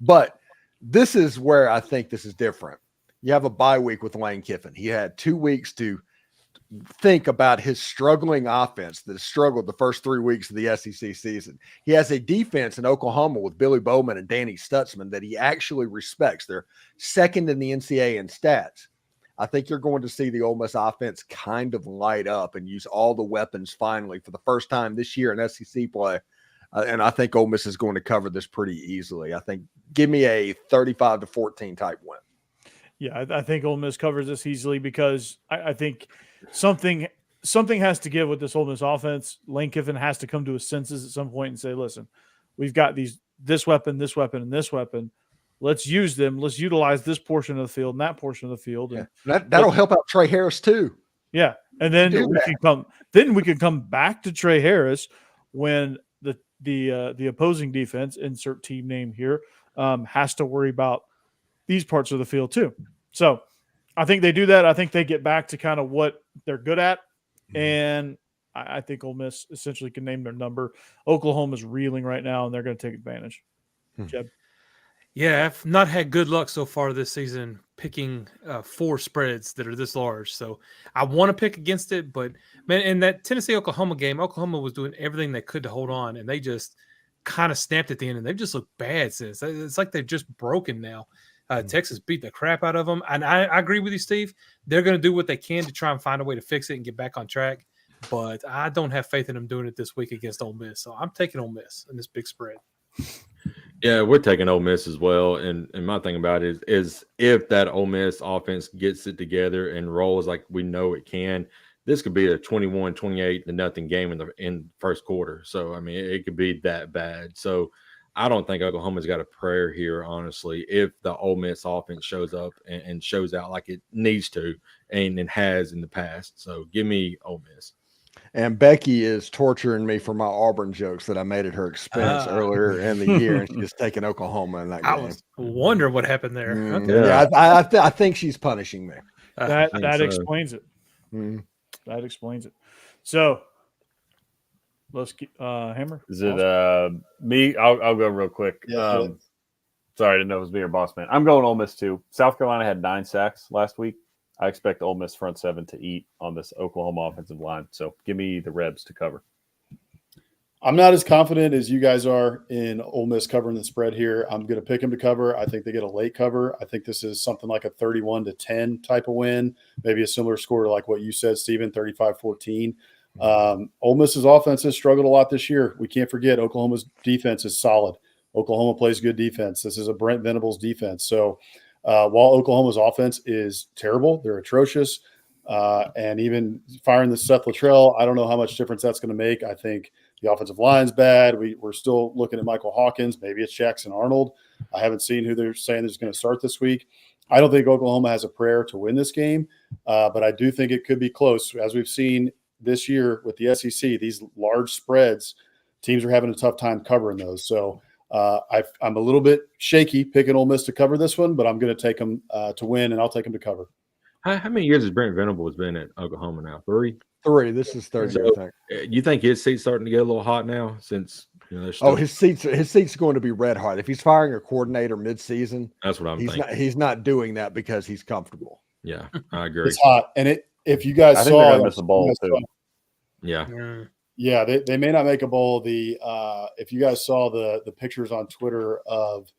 But this is where I think this is different. You have a bye week with Lane Kiffin. He had 2 weeks to think about his struggling offense that struggled the first 3 weeks of the SEC season. He has a defense in Oklahoma with Billy Bowman and Danny Stutzman that he actually respects. They're second in the NCAA in stats. I think you're going to see the Ole Miss offense kind of light up and use all the weapons finally for the first time this year in SEC play. And I think Ole Miss is going to cover this pretty easily. I think give me a 35-14 type win. Yeah, I think Ole Miss covers this easily because I think something has to give with this Ole Miss offense. Lane Kiffin has to come to his senses at some point and say, listen, we've got this weapon, and this weapon. Let's use them. Let's utilize this portion of the field and that portion of the field. Yeah. That'll help out Trey Harris too. Yeah. And then we can come back to Trey Harris when the opposing defense, insert team name here, has to worry about these parts of the field too. So I think they do that. I think they get back to kind of what they're good at. And I think Ole Miss essentially can name their number. Oklahoma's reeling right now, and they're going to take advantage. Jeb? Yeah, I've not had good luck so far this season picking 4 spreads that are this large. So I want to pick against it, but man, in that Tennessee-Oklahoma game, Oklahoma was doing everything they could to hold on, and they just kind of snapped at the end, and they've just looked bad since. It's like they're just broken now. Texas beat the crap out of them, and I agree with you, Steve. They're going to do what they can to try and find a way to fix it and get back on track, but I don't have faith in them doing it this week against Ole Miss. So I'm taking Ole Miss in this big spread. Yeah, we're taking Ole Miss as well. And my thing about it is if that Ole Miss offense gets it together and rolls like we know it can, this could be a 21-28-0 game in the first quarter. So, I mean, it could be that bad. So, I don't think Oklahoma's got a prayer here, honestly, if the Ole Miss offense shows up and shows out like it needs to and has in the past. So, give me Ole Miss. And Becky is torturing me for my Auburn jokes that I made at her expense earlier in the year, and she's taking Oklahoma in that game. I was wondering what happened there. Okay. Yeah, I think she's punishing me. That explains it. That explains it. So let's get Hammer. Is it me? I'll go real quick. Yeah, sorry, I didn't know it was me or Boss Man. I'm going Ole Miss too. South Carolina had 9 sacks last week. I expect Ole Miss front 7 to eat on this Oklahoma offensive line. So give me the Rebs to cover. I'm not as confident as you guys are in Ole Miss covering the spread here. I'm going to pick them to cover. I think they get a late cover. I think this is something like a 31-10 type of win, maybe a similar score to like what you said, Steven, 35-14. Ole Miss's offense has struggled a lot this year. We can't forget Oklahoma's defense is solid. Oklahoma plays good defense. This is a Brent Venables defense. So while Oklahoma's offense is terrible, they're atrocious. And even firing the Seth Luttrell, I don't know how much difference that's going to make. I think the offensive line's bad. We're still looking at Michael Hawkins. Maybe it's Jackson Arnold. I haven't seen who they're saying is going to start this week. I don't think Oklahoma has a prayer to win this game, but I do think it could be close. As we've seen this year with the SEC, these large spreads, teams are having a tough time covering those. So I'm a little bit shaky picking Ole Miss to cover this one, but I'm going to take them to win, and I'll take them to cover. How many years has Brent Venables been at Oklahoma now? 3? 3. This is third year, I think. You think his seat's starting to get a little hot now since his seat's going to be red hot. If he's firing a coordinator mid-season, that's what I'm thinking. He's not doing that because he's comfortable. Yeah, I agree. It's hot, and if you guys I think saw, they're going to miss a bowl too. Yeah, they may not make a bowl. If you guys saw the pictures on Twitter of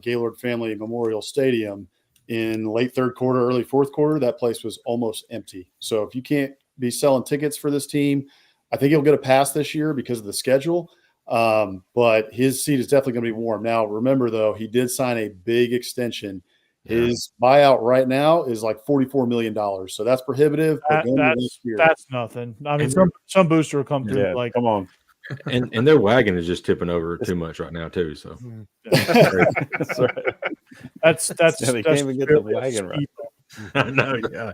Gaylord Family Memorial Stadium in late third quarter, early fourth quarter, that place was almost empty. So if you can't be selling tickets for this team, I think he'll get a pass this year because of the schedule. But his seat is definitely going to be warm. Now, remember, though, he did sign a big extension. His buyout right now is like $44 million. So that's prohibitive. But That's nothing. I mean, some booster will come through. Yeah, like, come on. And their wagon is just tipping over too much right now, too. So That's right. That's They can't even get the wagon right. I know, yeah.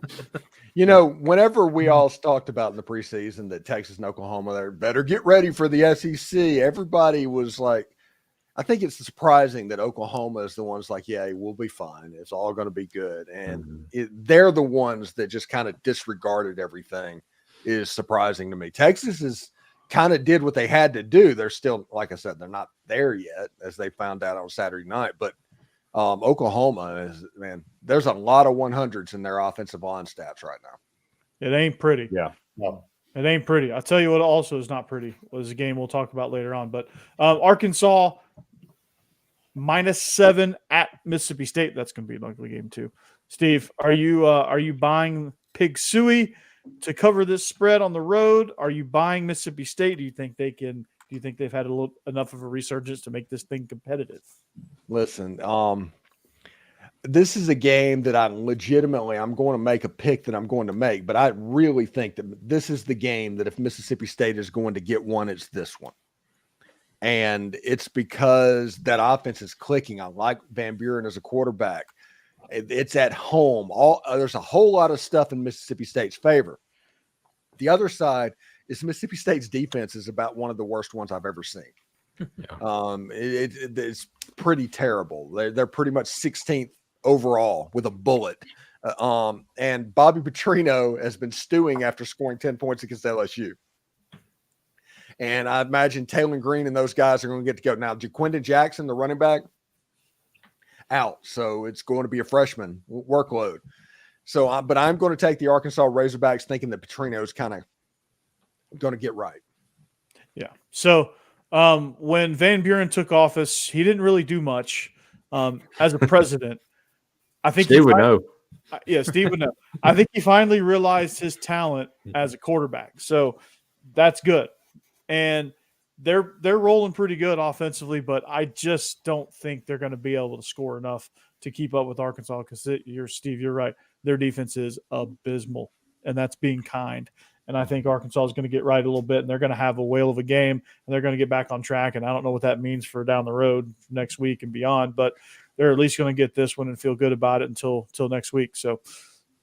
You know, whenever we all talked about in the preseason that Texas and Oklahoma, they better get ready for the SEC, everybody was like, I think it's surprising that Oklahoma is the ones like, yeah, we'll be fine. It's all going to be good. And they're the ones that just kind of disregarded everything is surprising to me. Texas is kind of did what they had to do. They're still, like I said, they're not there yet, as they found out on Saturday night. But Oklahoma is, man, there's a lot of 100s in their offensive line stats right now. It ain't pretty. Yeah. No. It ain't pretty. I'll tell you what also is not pretty was a game we'll talk about later on. But Arkansas -7 at Mississippi State. That's going to be an ugly game too. Steve, are you buying Pig Suey to cover this spread on the road? Are you buying Mississippi State? Do you think they can? Do you think they've had enough of a resurgence to make this thing competitive? Listen, this is a game that I'm going to make a pick that I'm going to make, but I really think that this is the game that if Mississippi State is going to get one, it's this one. And it's because that offense is clicking. I like Van Buren as a quarterback. It's at home. There's a whole lot of stuff in Mississippi State's favor. The other side is Mississippi State's defense is about one of the worst ones I've ever seen. Yeah. It's pretty terrible. They're pretty much 16th overall with a bullet. And Bobby Petrino has been stewing after scoring 10 points against LSU. And I imagine Taylor Green and those guys are going to get to go. Now, Jaquindon Jackson, the running back, out. So it's going to be a freshman workload. So, but I'm going to take the Arkansas Razorbacks thinking that Petrino is kind of going to get right. Yeah. So when Van Buren took office, he didn't really do much as a president. I think Steve would know. Yeah, Steve would know. I think he finally realized his talent as a quarterback. So that's good. And they're rolling pretty good offensively, but I just don't think they're going to be able to score enough to keep up with Arkansas because you're right. Their defense is abysmal, and that's being kind. And I think Arkansas is going to get right a little bit, and they're going to have a whale of a game, and they're going to get back on track. And I don't know what that means for down the road next week and beyond, but they're at least going to get this one and feel good about it until next week. So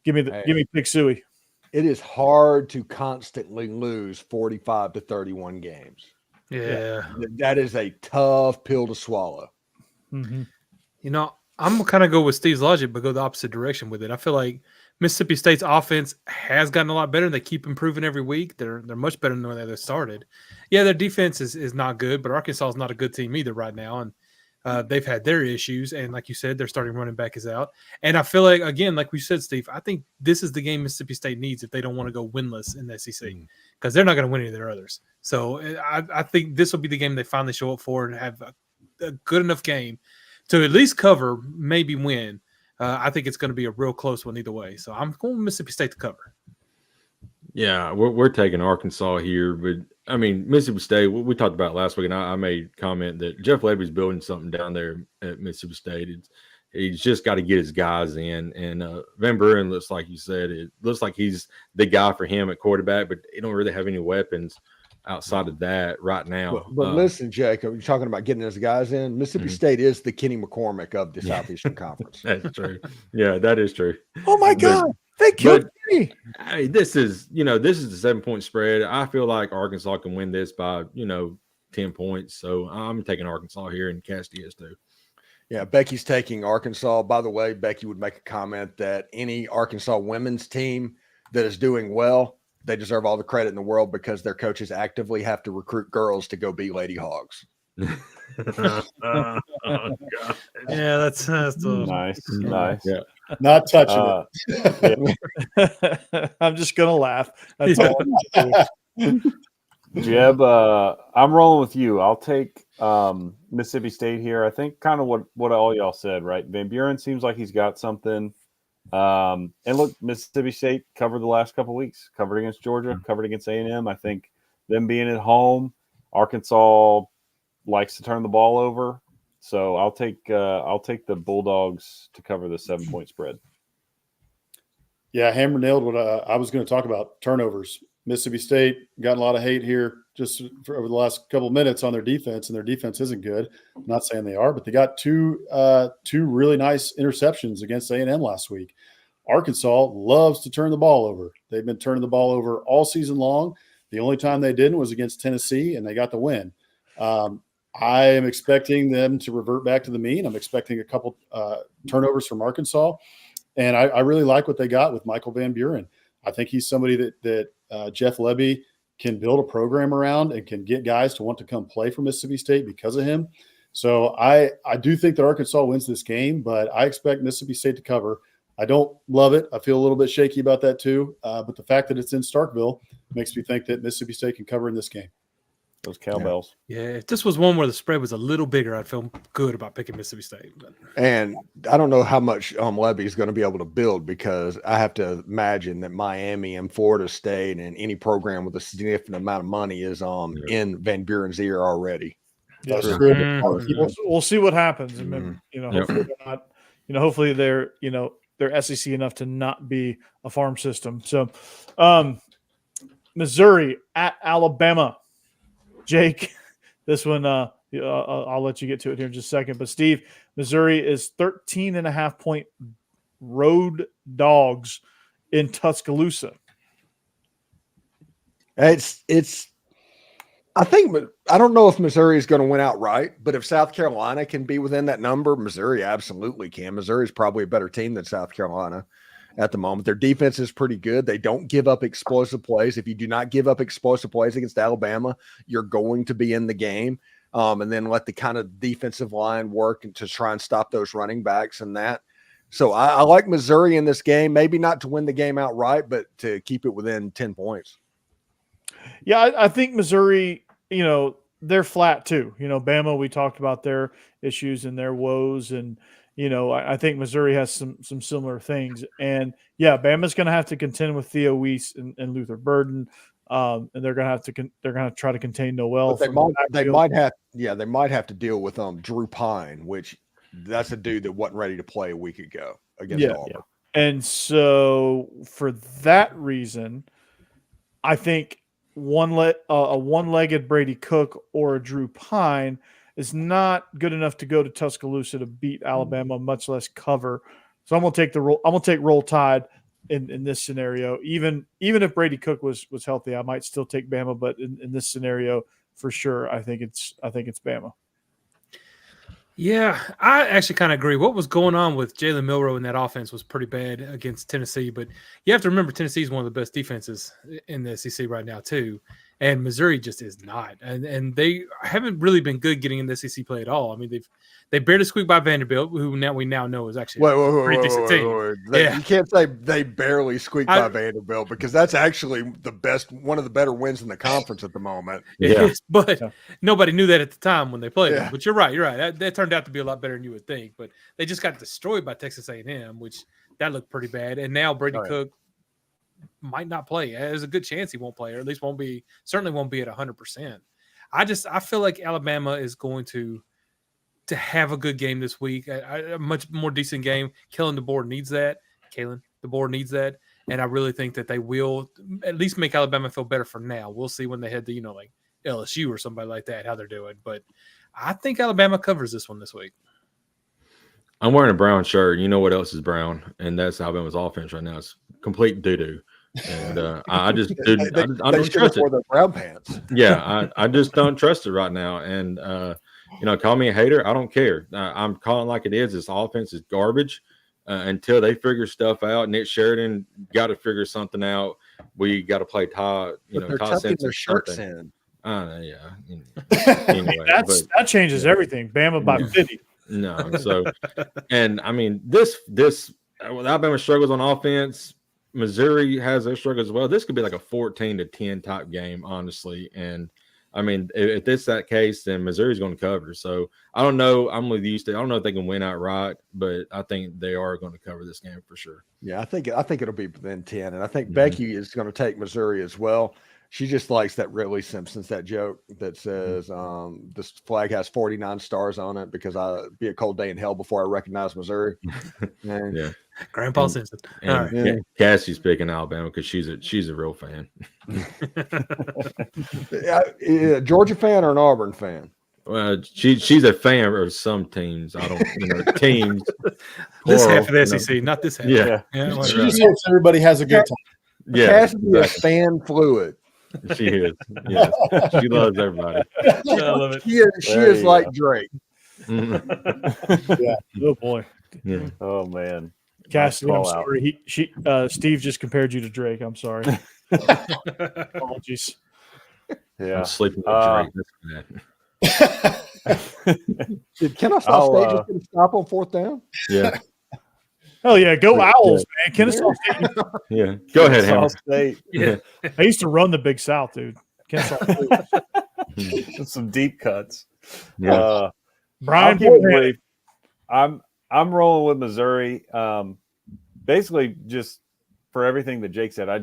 give me Pig Suey. It is hard to constantly lose 45-31 games. Yeah. That is a tough pill to swallow. Mm-hmm. You know, I'm going to kind of go with Steve's logic, but go the opposite direction with it. I feel like Mississippi State's offense has gotten a lot better. They keep improving every week. They're much better than when they started. Yeah, their defense is not good, but Arkansas is not a good team either right now. And they've had their issues. And like you said, their starting running back is out. And I feel like, again, like we said, Steve, I think this is the game Mississippi State needs if they don't want to go winless in the SEC because they're not going to win any of their others. So I think this will be the game they finally show up for and have a good enough game to at least cover, maybe win. I think it's going to be a real close one either way. So I'm going with Mississippi State to cover. Yeah, we're taking Arkansas here, but I mean Mississippi State. We talked about last week, and I made comment that Jeff Lebby's building something down there at Mississippi State. He's just got to get his guys in, and Van Buren looks like you said. It looks like he's the guy for him at quarterback, but he don't really have any weapons outside of that right now. But listen, Jacob, you're talking about getting his guys in. Mississippi State is the Kenny McCormick of the Southeastern Conference. That's true. Yeah, that is true. Oh my God. They killed me. Hey, this is the 7-point spread. I feel like Arkansas can win this by 10 points. So I'm taking Arkansas here, and Cassidy is too. Yeah, Becky's taking Arkansas. By the way, Becky would make a comment that any Arkansas women's team that is doing well, they deserve all the credit in the world because their coaches actively have to recruit girls to go be Lady Hogs. Oh, yeah, that's nice. Yeah. Not touching it. I'm just gonna laugh. That's all. Jeb, I'm rolling with you. I'll take Mississippi State here. I think kind of what all y'all said, right? Van Buren seems like he's got something. And look, Mississippi State covered the last couple of weeks, covered against Georgia, covered against A&M. I think them being at home, Arkansas likes to turn the ball over. So I'll take the Bulldogs to cover the 7-point spread. Yeah, hammer nailed what I was going to talk about, turnovers. Mississippi State got a lot of hate here just over the last couple of minutes on their defense, and their defense isn't good. I'm not saying they are, but they got two really nice interceptions against A&M last week. Arkansas loves to turn the ball over. They've been turning the ball over all season long. The only time they didn't was against Tennessee, and they got the win. I am expecting them to revert back to the mean. I'm expecting a couple turnovers from Arkansas, and I really like what they got with Michael Van Buren. I think he's somebody that Jeff Lebby can build a program around and can get guys to want to come play for Mississippi State because of him. So I do think that Arkansas wins this game, but I expect Mississippi State to cover. I don't love it. I feel a little bit shaky about that too. But the fact that it's in Starkville makes me think that Mississippi State can cover in this game. Those cowbells. Yeah, if this was one where the spread was a little bigger, I'd feel good about picking Mississippi State. But. And I don't know how much Levy is going to be able to build, because I have to imagine that Miami and Florida State and any program with a significant amount of money is in Van Buren's ear already. That's Yes. true. We'll see what happens. And hopefully they're not, hopefully they're SEC enough to not be a farm system. So Missouri at Alabama. Jake, this one, I'll let you get to it here in just a second. But Steve, Missouri is 13.5-point road dogs in Tuscaloosa. I don't know if Missouri is going to win outright, but if South Carolina can be within that number, Missouri absolutely can. Missouri is probably a better team than South Carolina at the moment. Their defense is pretty good. They don't give up explosive plays. If you do not give up explosive plays against Alabama, you're going to be in the game. And then let the kind of defensive line work to try and stop those running backs and that. So I like Missouri in this game, maybe not to win the game outright, but to keep it within 10 points. Yeah, I think Missouri, they're flat too. Bama, we talked about their issues and their woes, and I think Missouri has some similar things. And yeah, Bama's going to have to contend with Theo Weiss and Luther Burden, and they're going to try to contain Noel. But they might have to deal with Drew Pine, which that's a dude that wasn't ready to play a week ago against Auburn. Yeah. And so for that reason, I think a one-legged Brady Cook or a Drew Pine is not good enough to go to Tuscaloosa to beat Alabama, much less cover. So I'm gonna take Roll Tide in this scenario. Even if Brady Cook was healthy, I might still take Bama, but in this scenario, for sure, I think it's Bama. Yeah, I actually kind of agree. What was going on with Jalen Milroe in that offense was pretty bad against Tennessee. But you have to remember, Tennessee is one of the best defenses in the SEC right now, too. And Missouri just is not. And they haven't really been good getting in the SEC play at all. I mean, they barely squeaked by Vanderbilt, who we now know is actually a pretty decent team. You can't say they barely squeaked by Vanderbilt, because that's actually one of the better wins in the conference at the moment. But nobody knew that at the time when they played them. But you're right. That turned out to be a lot better than you would think. But they just got destroyed by Texas A&M, which that looked pretty bad. And now Brady Cook might not play. There's a good chance he won't play, or at least certainly won't be at 100%. I feel like Alabama is going to have a good game this week, a much more decent game. Kalen DeBoer needs that. And I really think that they will at least make Alabama feel better for now. We'll see when they head to, like LSU or somebody like that, how they're doing. But I think Alabama covers this one this week. I'm wearing a brown shirt. You know what else is brown? And that's Alabama's offense right now. It's complete doo-doo. And I don't trust it. Their brown pants. Yeah, I just don't trust it right now. And call me a hater. I don't care. I'm calling like it is. This offense is garbage until they figure stuff out. Nick Sheridan got to figure something out. We got to play Ty. They're tucking their shirts in. Anyway, that changes everything. Bama by 50. No, so and I mean this Alabama struggles on offense. Missouri has their struggles as well. This could be like a 14-10 type game, honestly. And I mean, if it's that case, then Missouri's going to cover. So I don't know. I'm with you, Steve. I don't know if they can win outright, but I think they are going to cover this game for sure. Yeah, I think it'll be within 10, and I think Becky is going to take Missouri as well. She just likes that Ridley Simpson's that joke that says this flag has 49 stars on it because I'd be a cold day in hell before I recognize Missouri. Yeah. Grandpa Simpson. All right. Yeah. Cassie's picking Alabama because she's a real fan. Georgia fan or an Auburn fan? Well, she's a fan of some teams. I don't, teams. This plural, half of the SEC, not this half. Yeah. She just hopes everybody has a good time. Yeah. Cassidy is fan fluid. She is. Yeah. She loves everybody. I love it. She is like Drake. Yeah. Oh boy. Yeah. Oh man. Cassidy, I'm call out. sorry. Steve just compared you to Drake. I'm sorry. Apologies. Yeah. I'm sleeping with Drake. That's bad. Did Kennesaw I'll, State just get a stop on fourth down? Yeah. Hell yeah, go Owls, man! Kennesaw State. Yeah. Go ahead, Hammer. South State. Yeah. I used to run the Big South, dude. Kennesaw State. Some deep cuts. Yeah. Brian, I'll keep it Boyd. brief. I'm rolling with Missouri. Basically, just for everything that Jake said, I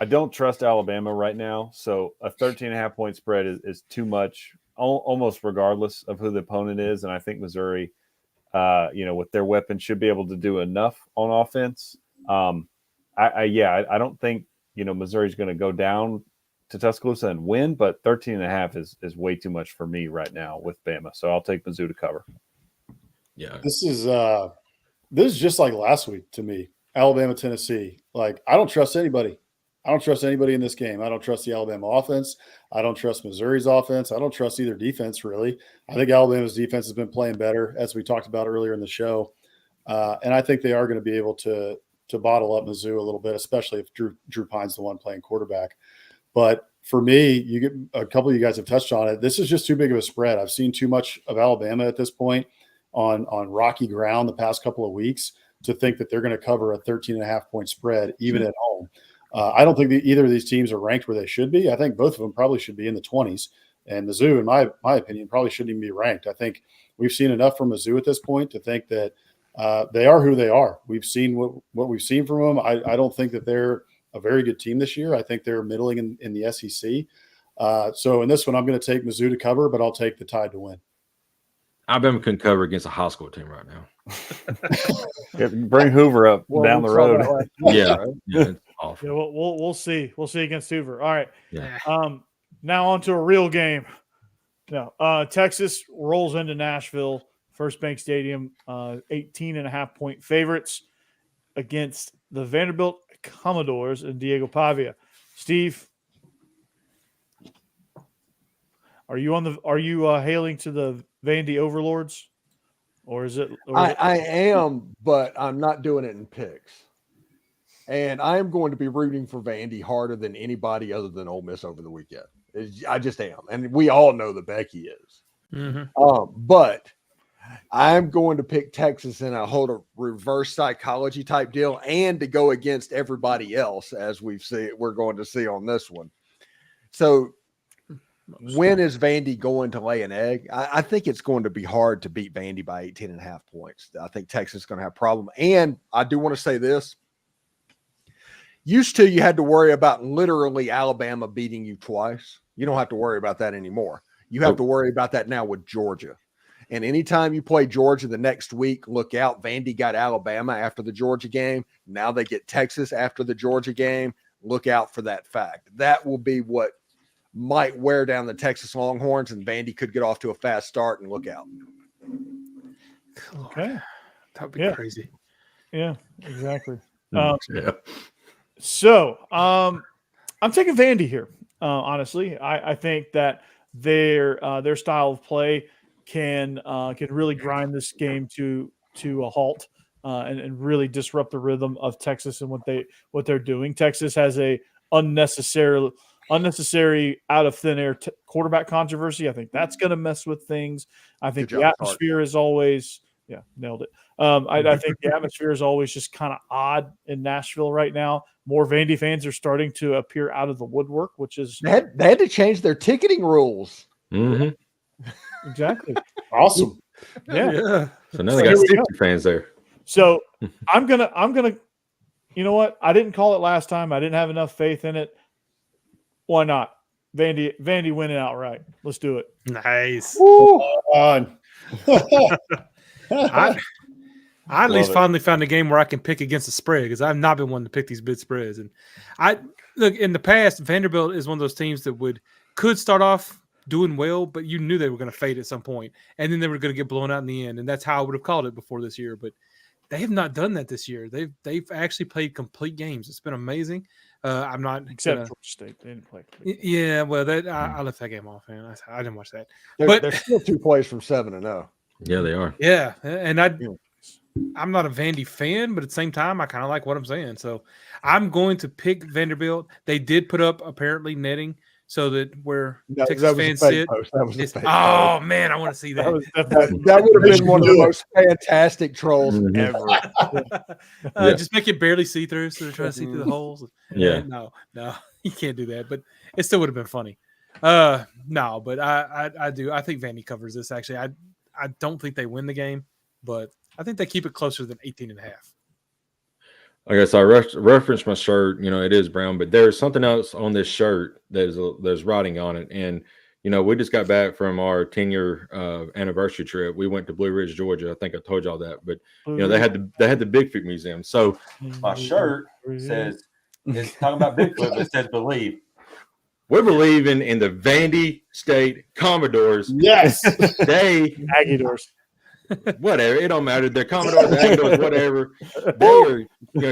don't trust Alabama right now. So a 13.5 point spread is too much, almost regardless of who the opponent is. And I think Missouri, with their weapons, should be able to do enough on offense. I don't think Missouri's going to go down to Tuscaloosa and win, but 13.5 is way too much for me right now with Bama. So I'll take Mizzou to cover. Yeah. This is just like last week to me. Alabama, Tennessee. Like, I don't trust anybody. I don't trust anybody in this game. I don't trust the Alabama offense. I don't trust Missouri's offense. I don't trust either defense, really. I think Alabama's defense has been playing better, as we talked about earlier in the show. And I think they are going to be able to bottle up Mizzou a little bit, especially if Drew Pine's the one playing quarterback. But for me, you get a couple of you guys have touched on it. This is just too big of a spread. I've seen too much of Alabama at this point on rocky ground the past couple of weeks to think that they're going to cover a 13.5 point spread, even at home. I don't think either of these teams are ranked where they should be. I think both of them probably should be in the 20s. And Mizzou, in my opinion, probably shouldn't even be ranked. I think we've seen enough from Mizzou at this point to think that they are who they are. We've seen what we've seen from them. I don't think that they're a very good team this year. I think they're middling in the SEC. So in this one, I'm going to take Mizzou to cover, but I'll take the Tide to win. Alabama couldn't cover against a high school team right now. Bring Hoover up down the road. Yeah. It's awful. Yeah, we'll see. We'll see against Hoover. All right. Yeah. Now on to a real game. Now, Texas rolls into Nashville, First Bank Stadium, 18.5 point favorites against the Vanderbilt Commodores and Diego Pavia. Steve, are you hailing to the Vandy overlords, or is it? I am, but I'm not doing it in picks. And I am going to be rooting for Vandy harder than anybody other than Ole Miss over the weekend. I just am, and we all know that Becky is. Mm-hmm. But I'm going to pick Texas in a whole reverse psychology type deal, and to go against everybody else, as we're going to see on this one. So, when is Vandy going to lay an egg? I think it's going to be hard to beat Vandy by 18.5 points. I think Texas is going to have a problem. And I do want to say this. Used to, you had to worry about literally Alabama beating you twice. You don't have to worry about that anymore. You have to worry about that now with Georgia. And anytime you play Georgia the next week, look out. Vandy got Alabama after the Georgia game. Now they get Texas after the Georgia game. Look out for that fact. That will be what might wear down the Texas Longhorns, and Vandy could get off to a fast start, and look out. Okay. That would be crazy. Yeah, exactly. Yeah. So I'm taking Vandy here. Honestly, I think that their style of play can really grind this game to a halt and really disrupt the rhythm of Texas and what they're doing. Texas has a unnecessary out of thin air quarterback controversy. I think that's going to mess with things. I think the atmosphere is always nailed it. I think the atmosphere is always just kind of odd in Nashville right now. More Vandy fans are starting to appear out of the woodwork, which is they had to change their ticketing rules. Mm-hmm. Exactly awesome. Yeah. So now they got 60 fans there. So I'm gonna. You know what? I didn't call it last time. I didn't have enough faith in it. Why not? Vandy winning outright. Let's do it. Nice. On. I at least it. finally found a game where I can pick against the spread because I've not been one to pick these big spreads. And I look in the past, Vanderbilt is one of those teams that could start off doing well, but you knew they were going to fade at some point, and then they were going to get blown out in the end. And that's how I would have called it before this year. But they have not done that this year. They've actually played complete games. It's been amazing. I'm not except Georgia State. They didn't play. Yeah, well, I left that game off, man. I didn't watch that. They're still 2 plays from 7-0. Yeah, they are. Yeah, and I'm not a Vandy fan, but at the same time, I kind of like what I'm saying. So I'm going to pick Vanderbilt. They did put up apparently netting so that where Texas fans sit. Oh man, I want to see that. That would have been one of the most fantastic trolls ever. Just make it barely see through, so they're trying to see through the holes. Yeah, no, you can't do that. But it still would have been funny. No, but I do. I think Vandy covers this. Actually, I don't think they win the game, but I think they keep it closer than 18.5. I guess I referenced my shirt. It is brown, but there's something else on this shirt there's writing on it. And we just got back from our 10-year anniversary trip. We went to Blue Ridge, Georgia. I think I told y'all that, but they had the Bigfoot Museum. So my shirt says it's talking about Bigfoot, but it says believe. We're believing in the Vandy State Commodores. Yes, they Aggie doors. Whatever, it don't matter. They're Commodores, Aggies, whatever.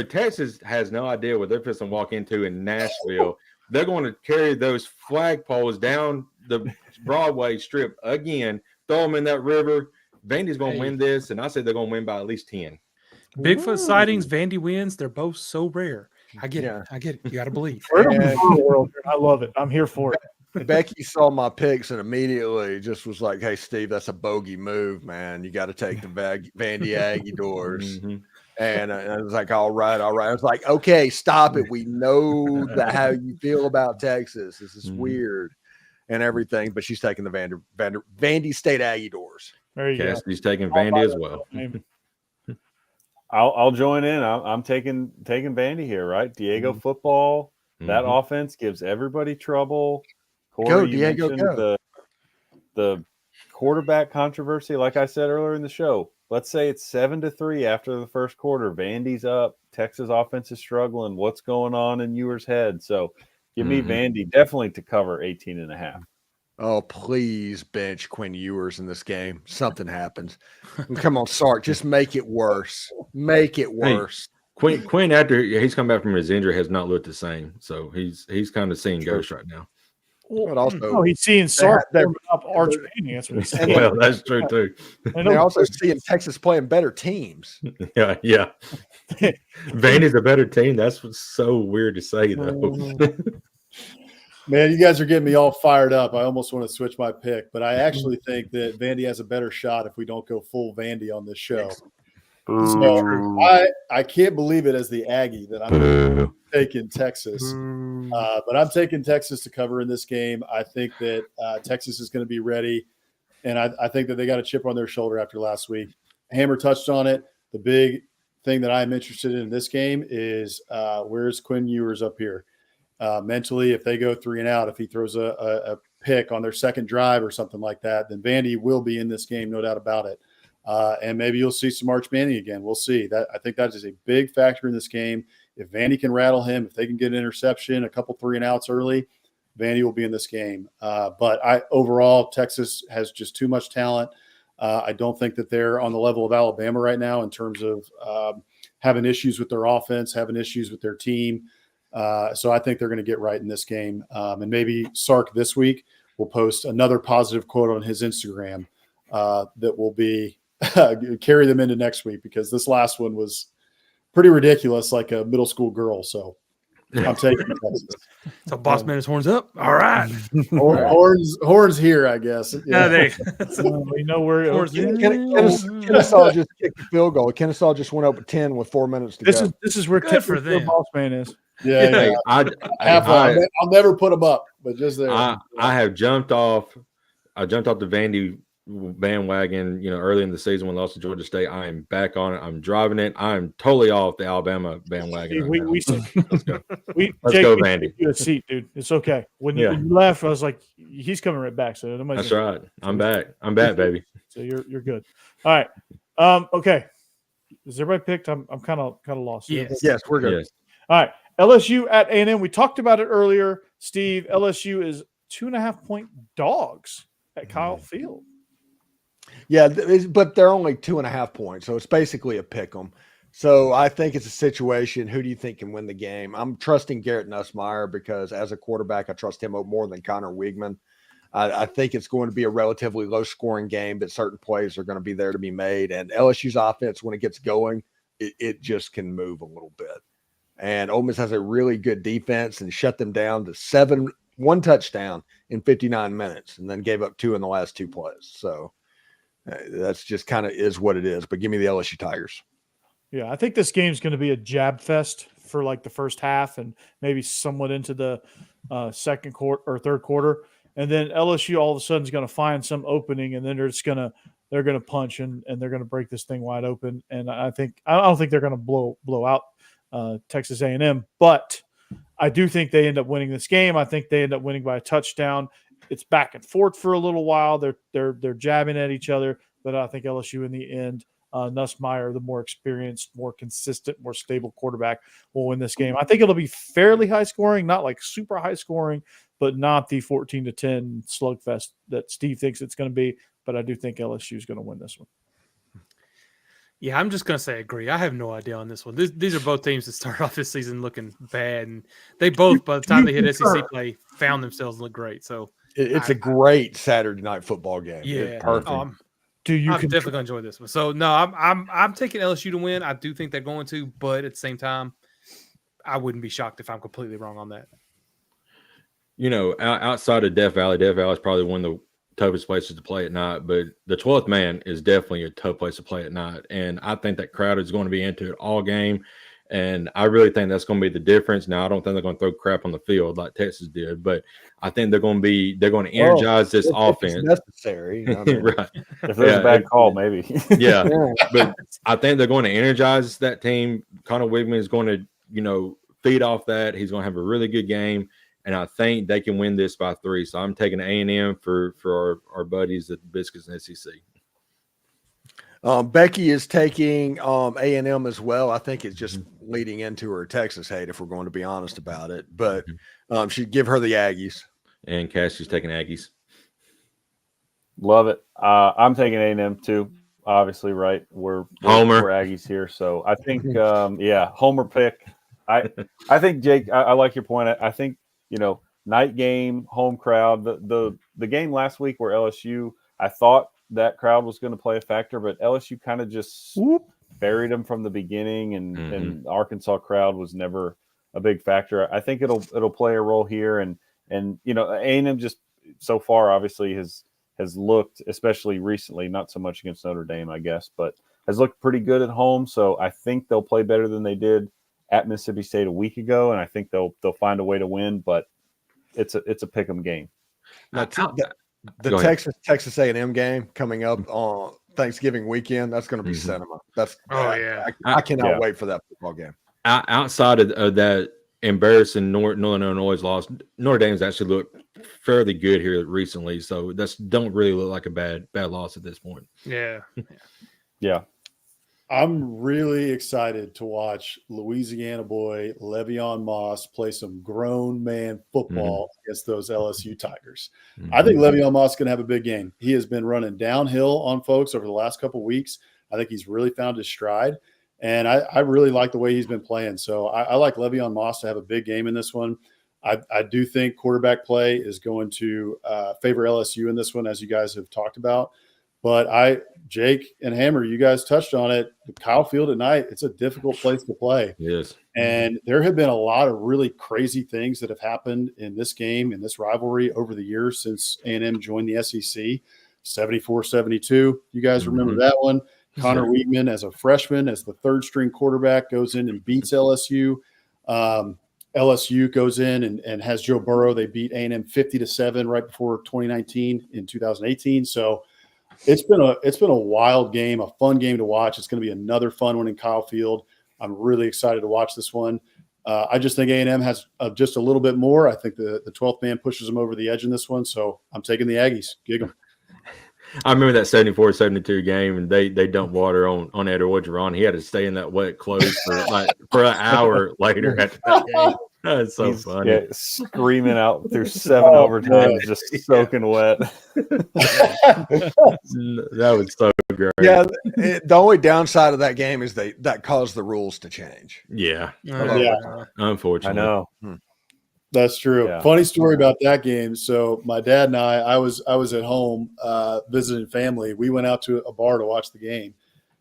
Texas has no idea what they're supposed to walk into in Nashville. They're going to carry those flagpoles down the Broadway strip again, throw them in that river. Vandy's going to win this, and I said they're going to win by at least 10. Bigfoot sightings, Vandy wins. They're both so rare. I get it. You got to believe. I love it. I'm here for it. Becky saw my picks and immediately just was like, "Hey, Steve, that's a bogey move, man. You got to take the Vandy Aggie doors." Mm-hmm. And I was like, all right. I was like, okay, stop it. We know how you feel about Texas. This is weird and everything. But she's taking the Vandy State Aggie doors. There you go. Cassidy's taking Vandy as well. I'll join in. I'm taking Vandy here, right? Diego football. That offense gives everybody trouble. Corey, go, Diego, go. The quarterback controversy, like I said earlier in the show. Let's say it's 7-3 after the first quarter. Vandy's up. Texas offense is struggling. What's going on in Ewer's head? So give me Vandy definitely to cover 18.5. Oh, please bench Quinn Ewers in this game. Something happens. Come on, Sark. Just make it worse. Make it worse. Hey, Quinn, after he's come back from his injury, has not looked the same. So he's kind of seeing ghosts right now. But also, he's seeing Sark up Arch Manning. That's what he's saying. Well, that's true too. And they're also seeing Texas playing better teams. Yeah. Vandy's a better team. That's what's so weird to say, though. Man, you guys are getting me all fired up. I almost want to switch my pick, but I actually think that Vandy has a better shot if we don't go full Vandy on this show. So I can't believe it as the Aggie that I'm taking Texas. But I'm taking Texas to cover in this game. I think that Texas is going to be ready, and I think that they got a chip on their shoulder after last week. Hammer touched on it. The big thing that I'm interested in this game is where's Quinn Ewers up here? Mentally, if they go 3 and out, if he throws a pick on their second drive or something like that, then Vandy will be in this game, no doubt about it. And maybe you'll see some Arch Manning again. We'll see. I think that is a big factor in this game. If Vandy can rattle him, if they can get an interception, a couple 3 and outs early, Vandy will be in this game. But overall, Texas has just too much talent. I don't think that they're on the level of Alabama right now in terms of having issues with their offense, having issues with their team. So I think they're going to get right in this game. And maybe Sark this week will post another positive quote on his Instagram that will be carry them into next week, because this last one was pretty ridiculous, like a middle school girl. So I'm taking Texas. So boss man, his horns up. All right. Horns here, I guess. Yeah. We know where Kennesaw just kicked the field goal. Kennesaw just went up with 10 with 4 minutes to go. This is where the boss man is. Yeah. I'll never put them up, but just there. I have jumped off. I jumped off the Vandy bandwagon, early in the season when we lost to Georgia State. I am back on it. I'm driving it. I'm totally off the Alabama bandwagon. Let's go. Let's Jake, go, Vandy. You a seat, dude. It's okay. When you left, I was like, he's coming right back. So that's right. I'm back. I'm back, baby. So you're good. All right. Okay. Is everybody picked? I'm kind of lost. Yes, we're good. Yes. All right. LSU at A&M. We talked about it earlier. Steve, LSU is 2.5-point dogs at Kyle Field. Yeah, but they're only 2.5 points, so it's basically a pick 'em. So I think it's a situation. Who do you think can win the game? I'm trusting Garrett Nussmeier because as a quarterback, I trust him more than Connor Weigman. I think it's going to be a relatively low-scoring game, but certain plays are going to be there to be made. And LSU's offense, when it gets going, it just can move a little bit. And Ole Miss has a really good defense and shut them down to one touchdown in 59 minutes, and then gave up 2 in the last 2 plays. So that's just kind of is what it is. But give me the LSU Tigers. Yeah, I think this game's going to be a jab fest for like the first half and maybe somewhat into the second quarter or third quarter. And then LSU all of a sudden is going to find some opening, and then they're going to punch and they're going to break this thing wide open. And I don't think they're going to blow out Texas A&M, but I do think they end up winning this game. I think they end up winning by a touchdown. It's back and forth for a little while. They're jabbing at each other, but I think LSU in the end, Nussmeier, the more experienced, more consistent, more stable quarterback, will win this game. I think it'll be fairly high scoring, not like super high scoring, but not the 14-10 slugfest that Steve thinks it's going to be. But I do think LSU is going to win this one. Yeah, I'm just going to say agree. I have no idea on this one. These are both teams that started off this season looking bad, and they both, by the time they hit SEC play, found themselves look great. So it's a great Saturday night football game. Yeah, it's perfect. I'm definitely going to enjoy this one. So no, I'm taking LSU to win. I do think they're going to, but at the same time, I wouldn't be shocked if I'm completely wrong on that. Outside of Death Valley is probably one of the toughest places to play at night, but the 12th man is definitely a tough place to play at night. And I think that crowd is going to be into it all game. And I really think that's going to be the difference. Now, I don't think they're going to throw crap on the field like Texas did, but I think they're going to energize this offense. Necessary. Right. If there's a bad call, maybe. Yeah. But I think they're going to energize that team. Connor Weigman is going to, feed off that. He's going to have a really good game. And I think they can win this by 3. So I'm taking A&M for our buddies at Biscuits and SEC. Becky is taking A&M as well. I think it's just leading into her Texas hate, if we're going to be honest about it. But she'd give her the Aggies. And Cassie's taking Aggies. Love it. I'm taking A&M too. Obviously, right? We're Aggies here. So I think, Homer pick. I think, Jake, I like your point. I think, night game, home crowd. The game last week where LSU, I thought that crowd was going to play a factor, but LSU kind of just buried them from the beginning, and Arkansas crowd was never a big factor. I think it'll play a role here, and A&M just so far obviously has looked, especially recently, not so much against Notre Dame, I guess, but has looked pretty good at home. So I think they'll play better than they did at Mississippi State a week ago, and I think they'll find a way to win. But it's a pick'em game. The Texas A&M game coming up on Thanksgiving weekend, that's going to be cinema. I cannot wait for that football game. Outside of that embarrassing Northern Illinois loss, Notre Dame's actually looked fairly good here recently, so that's don't really look like a bad loss at this point. Yeah. I'm really excited to watch Louisiana boy Le'Veon Moss play some grown man football against those LSU Tigers. I think Le'Veon Moss is going to have a big game. He has been running downhill on folks over the last couple of weeks. I think he's really found his stride, and I really like the way he's been playing. So I like Le'Veon Moss to have a big game in this one. I do think quarterback play is going to favor LSU in this one, as you guys have talked about. But Jake and Hammer, you guys touched on it. Kyle Field at night, it's a difficult place to play. Yes. And there have been a lot of really crazy things that have happened in this game, in this rivalry over the years since A&M joined the SEC, 74-72. You guys remember that one? Connor Weigman as a freshman, as the third-string quarterback, goes in and beats LSU. LSU goes in and has Joe Burrow. They beat A&M 50-7 right before 2019 in 2018. So it's been a wild game, a fun game to watch. It's going to be another fun one in Kyle Field. I'm really excited to watch this one. I just think A&M has just a little bit more. I think the 12th man pushes them over the edge in this one, so I'm taking the Aggies. Gig 'em. I remember that 74-72 game, and they dumped water on Ed Orgeron. He had to stay in that wet clothes for an hour later after that game. That's so funny. Yeah, screaming out through 7 overtimes, just soaking wet. That was so great. Yeah, the only downside of that game is that caused the rules to change. Yeah. Yeah. Unfortunately. I know. That's true. Yeah. Funny story about that game. So my dad and I was at home visiting family. We went out to a bar to watch the game.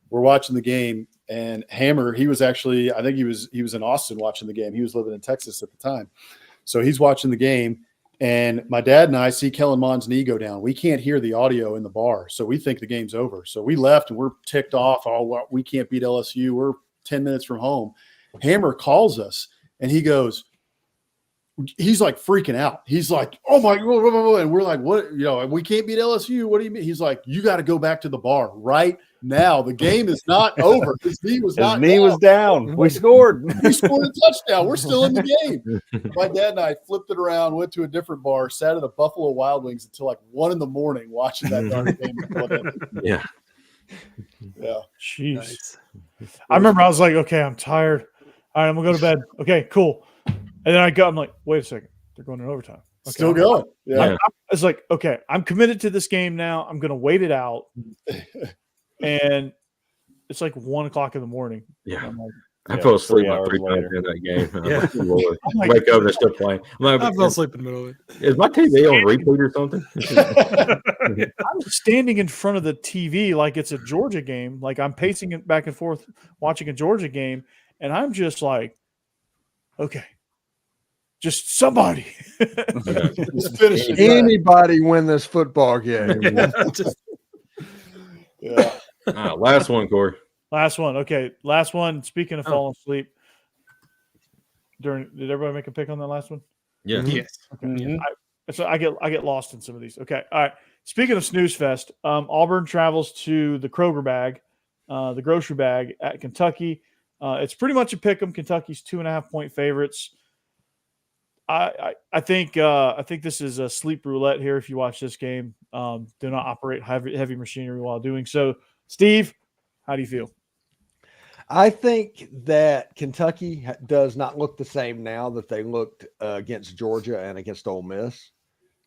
We're watching the game, and Hammer, he was actually, I think he was in Austin watching the game. He was living in Texas at the time. So he's watching the game, and my dad and I see Kellen Mond's knee go down. We can't hear the audio in the bar, so we think the game's over. So we left, and we're ticked off. Oh, well, we can't beat LSU. We're 10 minutes from home. Hammer calls us, and he's like freaking out. He's like, oh my, and we're like, what? We can't beat LSU. What do you mean? He's like, you got to go back to the bar right now. The game is not over. His knee was down. We scored. We scored a touchdown. We're still in the game. My dad and I flipped it around, went to a different bar, sat at a Buffalo Wild Wings until like 1 a.m. watching that darn game. Yeah. Yeah. Jeez. Nice. I remember I was like, okay, I'm tired. All right, I'm gonna go to bed. Okay, cool. And then I'm like, wait a second, they're going in overtime. Okay. Still going. Yeah. It's like, okay, I'm committed to this game now. I'm gonna wait it out. And it's like 1 o'clock in the morning. Yeah. I'm like, I fell asleep 3 like hours 3 times later. in that game. Yeah. Lord. like, Wake up, they're still playing. I'm I like, fell asleep in the middle of it. is my TV on repeat or something? I'm standing in front of the TV like it's a Georgia game. Like I'm pacing it back and forth, watching a Georgia game, and I'm just like, okay, just somebody. Just finish it. Anybody win this football game? Yeah. Last one, Corey. Last one. Okay. Last one. Speaking of falling asleep, did everybody make a pick on that last one? Yeah. Yes. Okay. Mhm. So I get lost in some of these. Okay. All right. Speaking of snooze fest, Auburn travels to the Kroger bag, the grocery bag at Kentucky. It's pretty much a pick 'em. Kentucky's 2.5-point favorites. I think this is a sleep roulette here. If you watch this game, do not operate heavy machinery while doing so. Steve, how do you feel? I think that Kentucky does not look the same now that they looked against Georgia and against Ole Miss.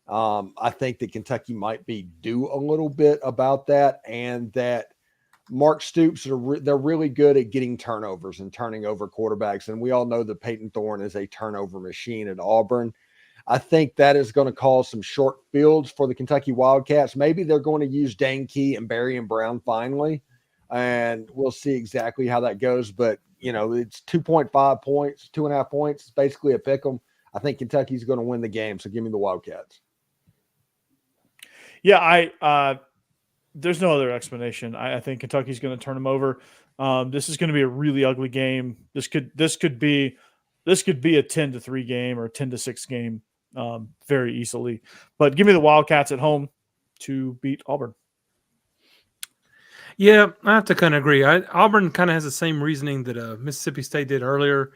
I think that Kentucky might be due a little bit about that, and that Mark Stoops, they're really good at getting turnovers and turning over quarterbacks. And we all know that Peyton Thorne is a turnover machine at Auburn. I think that is going to cause some short fields for the Kentucky Wildcats. Maybe they're going to use Dane Key and Barry and Brown finally, and we'll see exactly how that goes. But, it's 2.5 points, 2.5 points. It's basically a pick 'em. I think Kentucky's going to win the game, so give me the Wildcats. Yeah, there's no other explanation. I think Kentucky's going to turn them over. This is going to be a really ugly game. This could be a 10-3 game or a 10-6 game very easily. But give me the Wildcats at home to beat Auburn. Yeah, I have to kind of agree. Auburn kind of has the same reasoning that Mississippi State did earlier.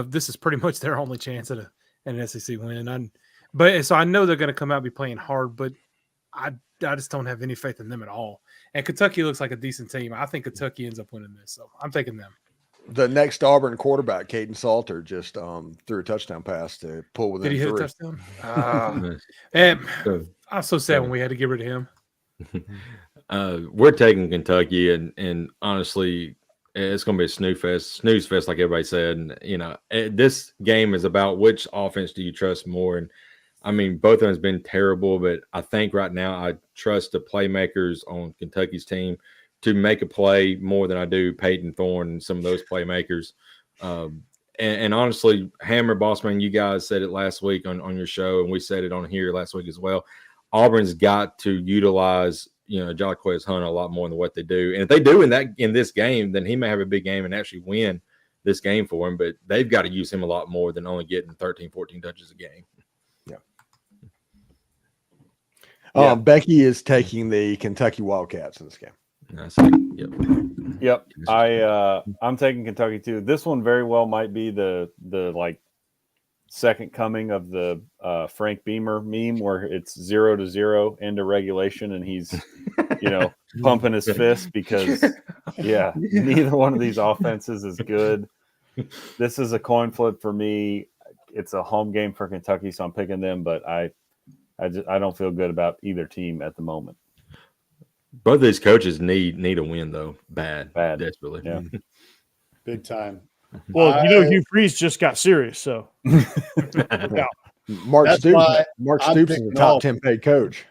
This is pretty much their only chance at an SEC win. So I know they're going to come out and be playing hard, but I just don't have any faith in them at all. And Kentucky looks like a decent team. I think Kentucky ends up winning this, so I'm taking them. The next Auburn quarterback, Caden Salter, just threw a touchdown pass to pull within Did he hit 3. a touchdown? And I'm so sad when we had to get rid of him. We're taking Kentucky, and honestly, it's going to be a snooze fest, like everybody said. And this game is about which offense do you trust more. And I mean, both of them has been terrible, but I think right now I trust the playmakers on Kentucky's team to make a play more than I do Peyton Thorne and some of those playmakers. And honestly, Hammer, Bossman, you guys said it last week on your show, and we said it on here last week as well. Auburn's got to utilize Jalaquez Hunt a lot more than what they do. And if they do in this game, then he may have a big game and actually win this game for him. But they've got to use him a lot more than only getting 13, 14 touches a game. Becky is taking the Kentucky Wildcats in this game. Yep. I'm taking Kentucky too. This one very well might be the like second coming of the Frank Beamer meme where it's 0-0 into regulation and he's pumping his fist because neither one of these offenses is good. This is a coin flip for me. It's a home game for Kentucky, so I'm picking them, but I don't feel good about either team at the moment. Both of these coaches need a win though, bad, desperately. Yeah, big time. Well, Hugh Freeze just got serious, so Mark Stoops is the top 10 paid coach.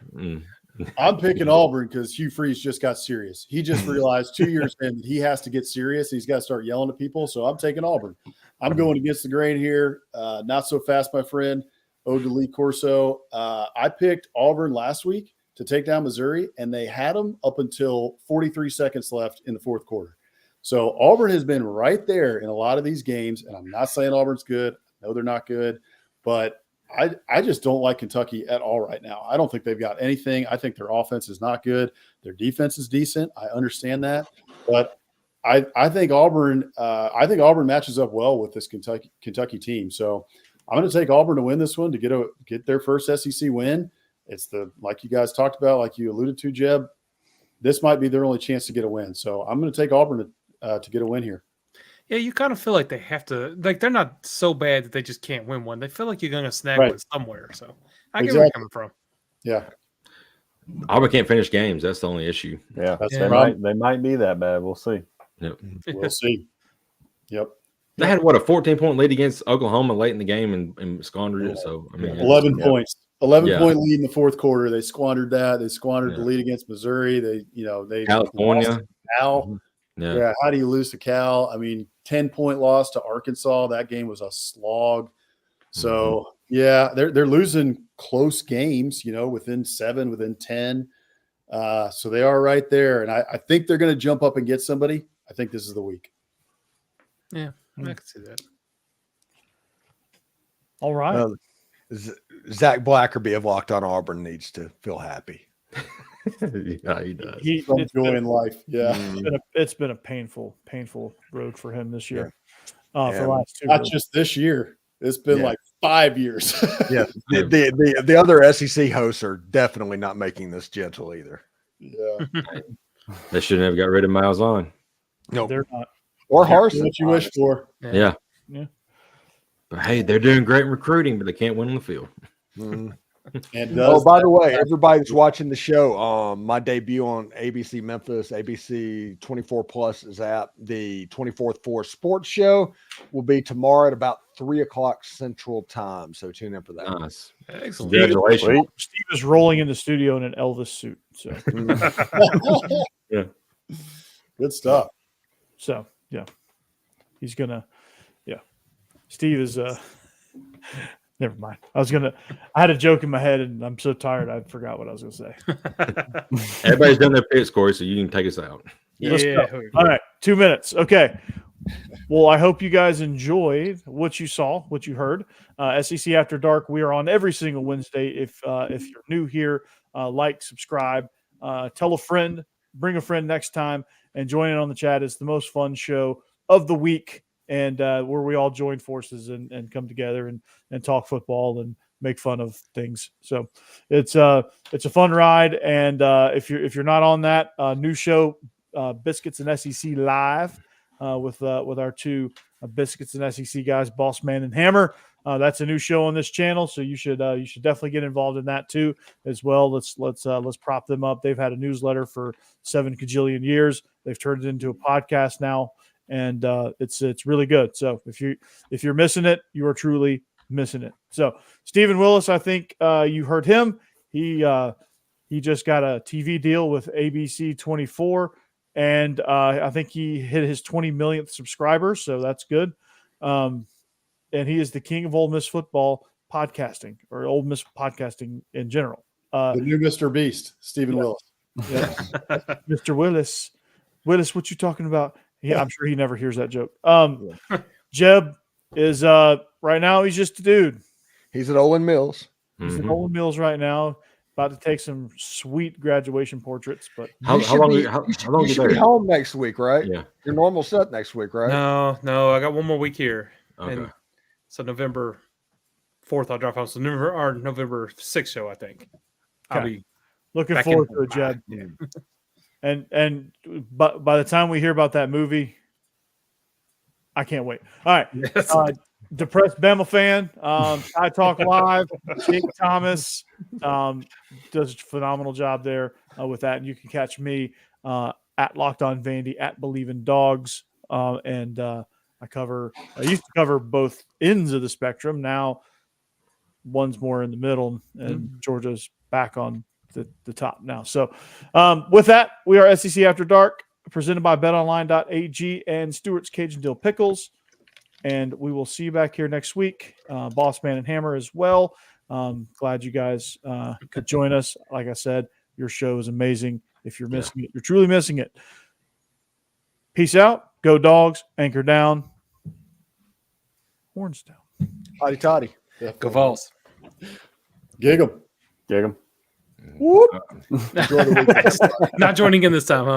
I'm picking Auburn because Hugh Freeze just got serious. He just realized 2 years in that he has to get serious. He's got to start yelling at people. So I'm taking Auburn. I'm going against the grain here. Not so fast, my friend. Ode to Lee Corso. I picked Auburn last week to take down Missouri, and they had them up until 43 seconds left in the fourth quarter. So Auburn has been right there in a lot of these games, and I'm not saying Auburn's good. No, they're not good, but I just don't like Kentucky at all right now. I don't think they've got anything. I think their offense is not good. Their defense is decent. I understand that, but I think Auburn matches up well with this Kentucky team. So I'm going to take Auburn to win this one to get their first SEC win. It's like you guys talked about, like you alluded to, Jeb. This might be their only chance to get a win. So I'm going to take Auburn to get a win here. Yeah, you kind of feel like they have to, like they're not so bad that they just can't win one. They feel like you're going to snag one somewhere. So I get where you're coming from. Yeah. Auburn can't finish games. That's the only issue. Yeah, they might be that bad. We'll see. Yep. We'll see. Yep. They had a 14-point lead against Oklahoma late in the game and squandered it. So 11 points. 11-point lead in the fourth quarter. They squandered that. They squandered the lead against Missouri. They California. Cal. Yeah. How do you lose to Cal? I mean, 10-point loss to Arkansas. That game was a slog. So they're losing close games. Within 7, within 10. So they are right there, and I think they're going to jump up and get somebody. I think this is the week. Yeah, I can see that. All right. Zach Blackerby of Locked on Auburn needs to feel happy. Yeah, he does. It's joy in life. Yeah. It's been a painful road for him this year. For the last 2 Not years. just this year. It's been like 5 years. Yeah. The other SEC hosts are definitely not making this gentle either. Yeah. They should have got rid of Miles on. No, They're not. Or Harsin. What you wish for. Yeah. But hey, they're doing great in recruiting, but they can't win on the field. And by the way, everybody that's watching the show, my debut on ABC Memphis, ABC 24 Plus is at the 24/4 Sports Show will be tomorrow at about 3:00 Central Time. So tune in for that. Nice. Excellent. Congratulations. Steve is rolling in the studio in an Elvis suit. So good stuff. So he's gonna. Steve is never mind. I had a joke in my head and I'm so tired I forgot what I was gonna say. Everybody's done their picks, Corey, so you can take us out. Yeah. All right, 2 minutes. Okay. Well, I hope you guys enjoyed what you saw, what you heard. SEC After Dark, we are on every single Wednesday. If you're new here, like, subscribe, tell a friend, bring a friend next time, and join in on the chat. It's the most fun show of the week, and where we all join forces and come together and talk football and make fun of things. So it's a fun ride. And if you're not on that new show, Biscuits and SEC Live with our two Biscuits and SEC guys, Boss Man and Hammer. That's a new show on this channel, so you should definitely get involved in that too as well. Let's prop them up. They've had a newsletter for 7 kajillion years. They've turned it into a podcast now. And it's really good. So if you're missing it, you are truly missing it. So Steven Willis, I think you heard him. He just got a TV deal with ABC 24, and I think he hit his 20 millionth subscriber. So that's good. And he is the king of Ole Miss football podcasting, or Ole Miss podcasting in general. The new Mr. Beast, Steven Willis. Yeah. Mr. Willis, what you talking about? Yeah, I'm sure he never hears that joke. Jeb is right now. He's just a dude. He's at Olin Mills. He's at Olin Mills right now, About to take some sweet graduation portraits, but How long? How long you you should be there? home next week, right? Yeah. Your normal set next week, right? No, I got one more week here. Okay. And so November 4th, I'll drop off. So November 6th show, I think. I'll Okay. be looking back forward in- to it, Jeb. Yeah. And but by the time we hear about that movie, I can't wait. All right. Yes. Depressed Bama fan, I Talk Live, Jake Thomas does a phenomenal job there with that. And you can catch me at Locked On Vandy, at Believe in Dogs. And I used to cover both ends of the spectrum. Now one's more in the middle, and Georgia's back on the top now. So with that, we are SEC After Dark, presented by betonline.ag and Stewart's Cajun Dill Pickles. And we will see you back here next week. Boss Man and Hammer as well. Glad you guys could join us. Like I said, your show is amazing. If you're missing it, you're truly missing it. Peace out. Go Dogs. Anchor down. Horns down. Hotty toddy. Go Vols. Gig 'em. Dig 'em. Whoop. Enjoy the weekend. Not joining in this time, huh?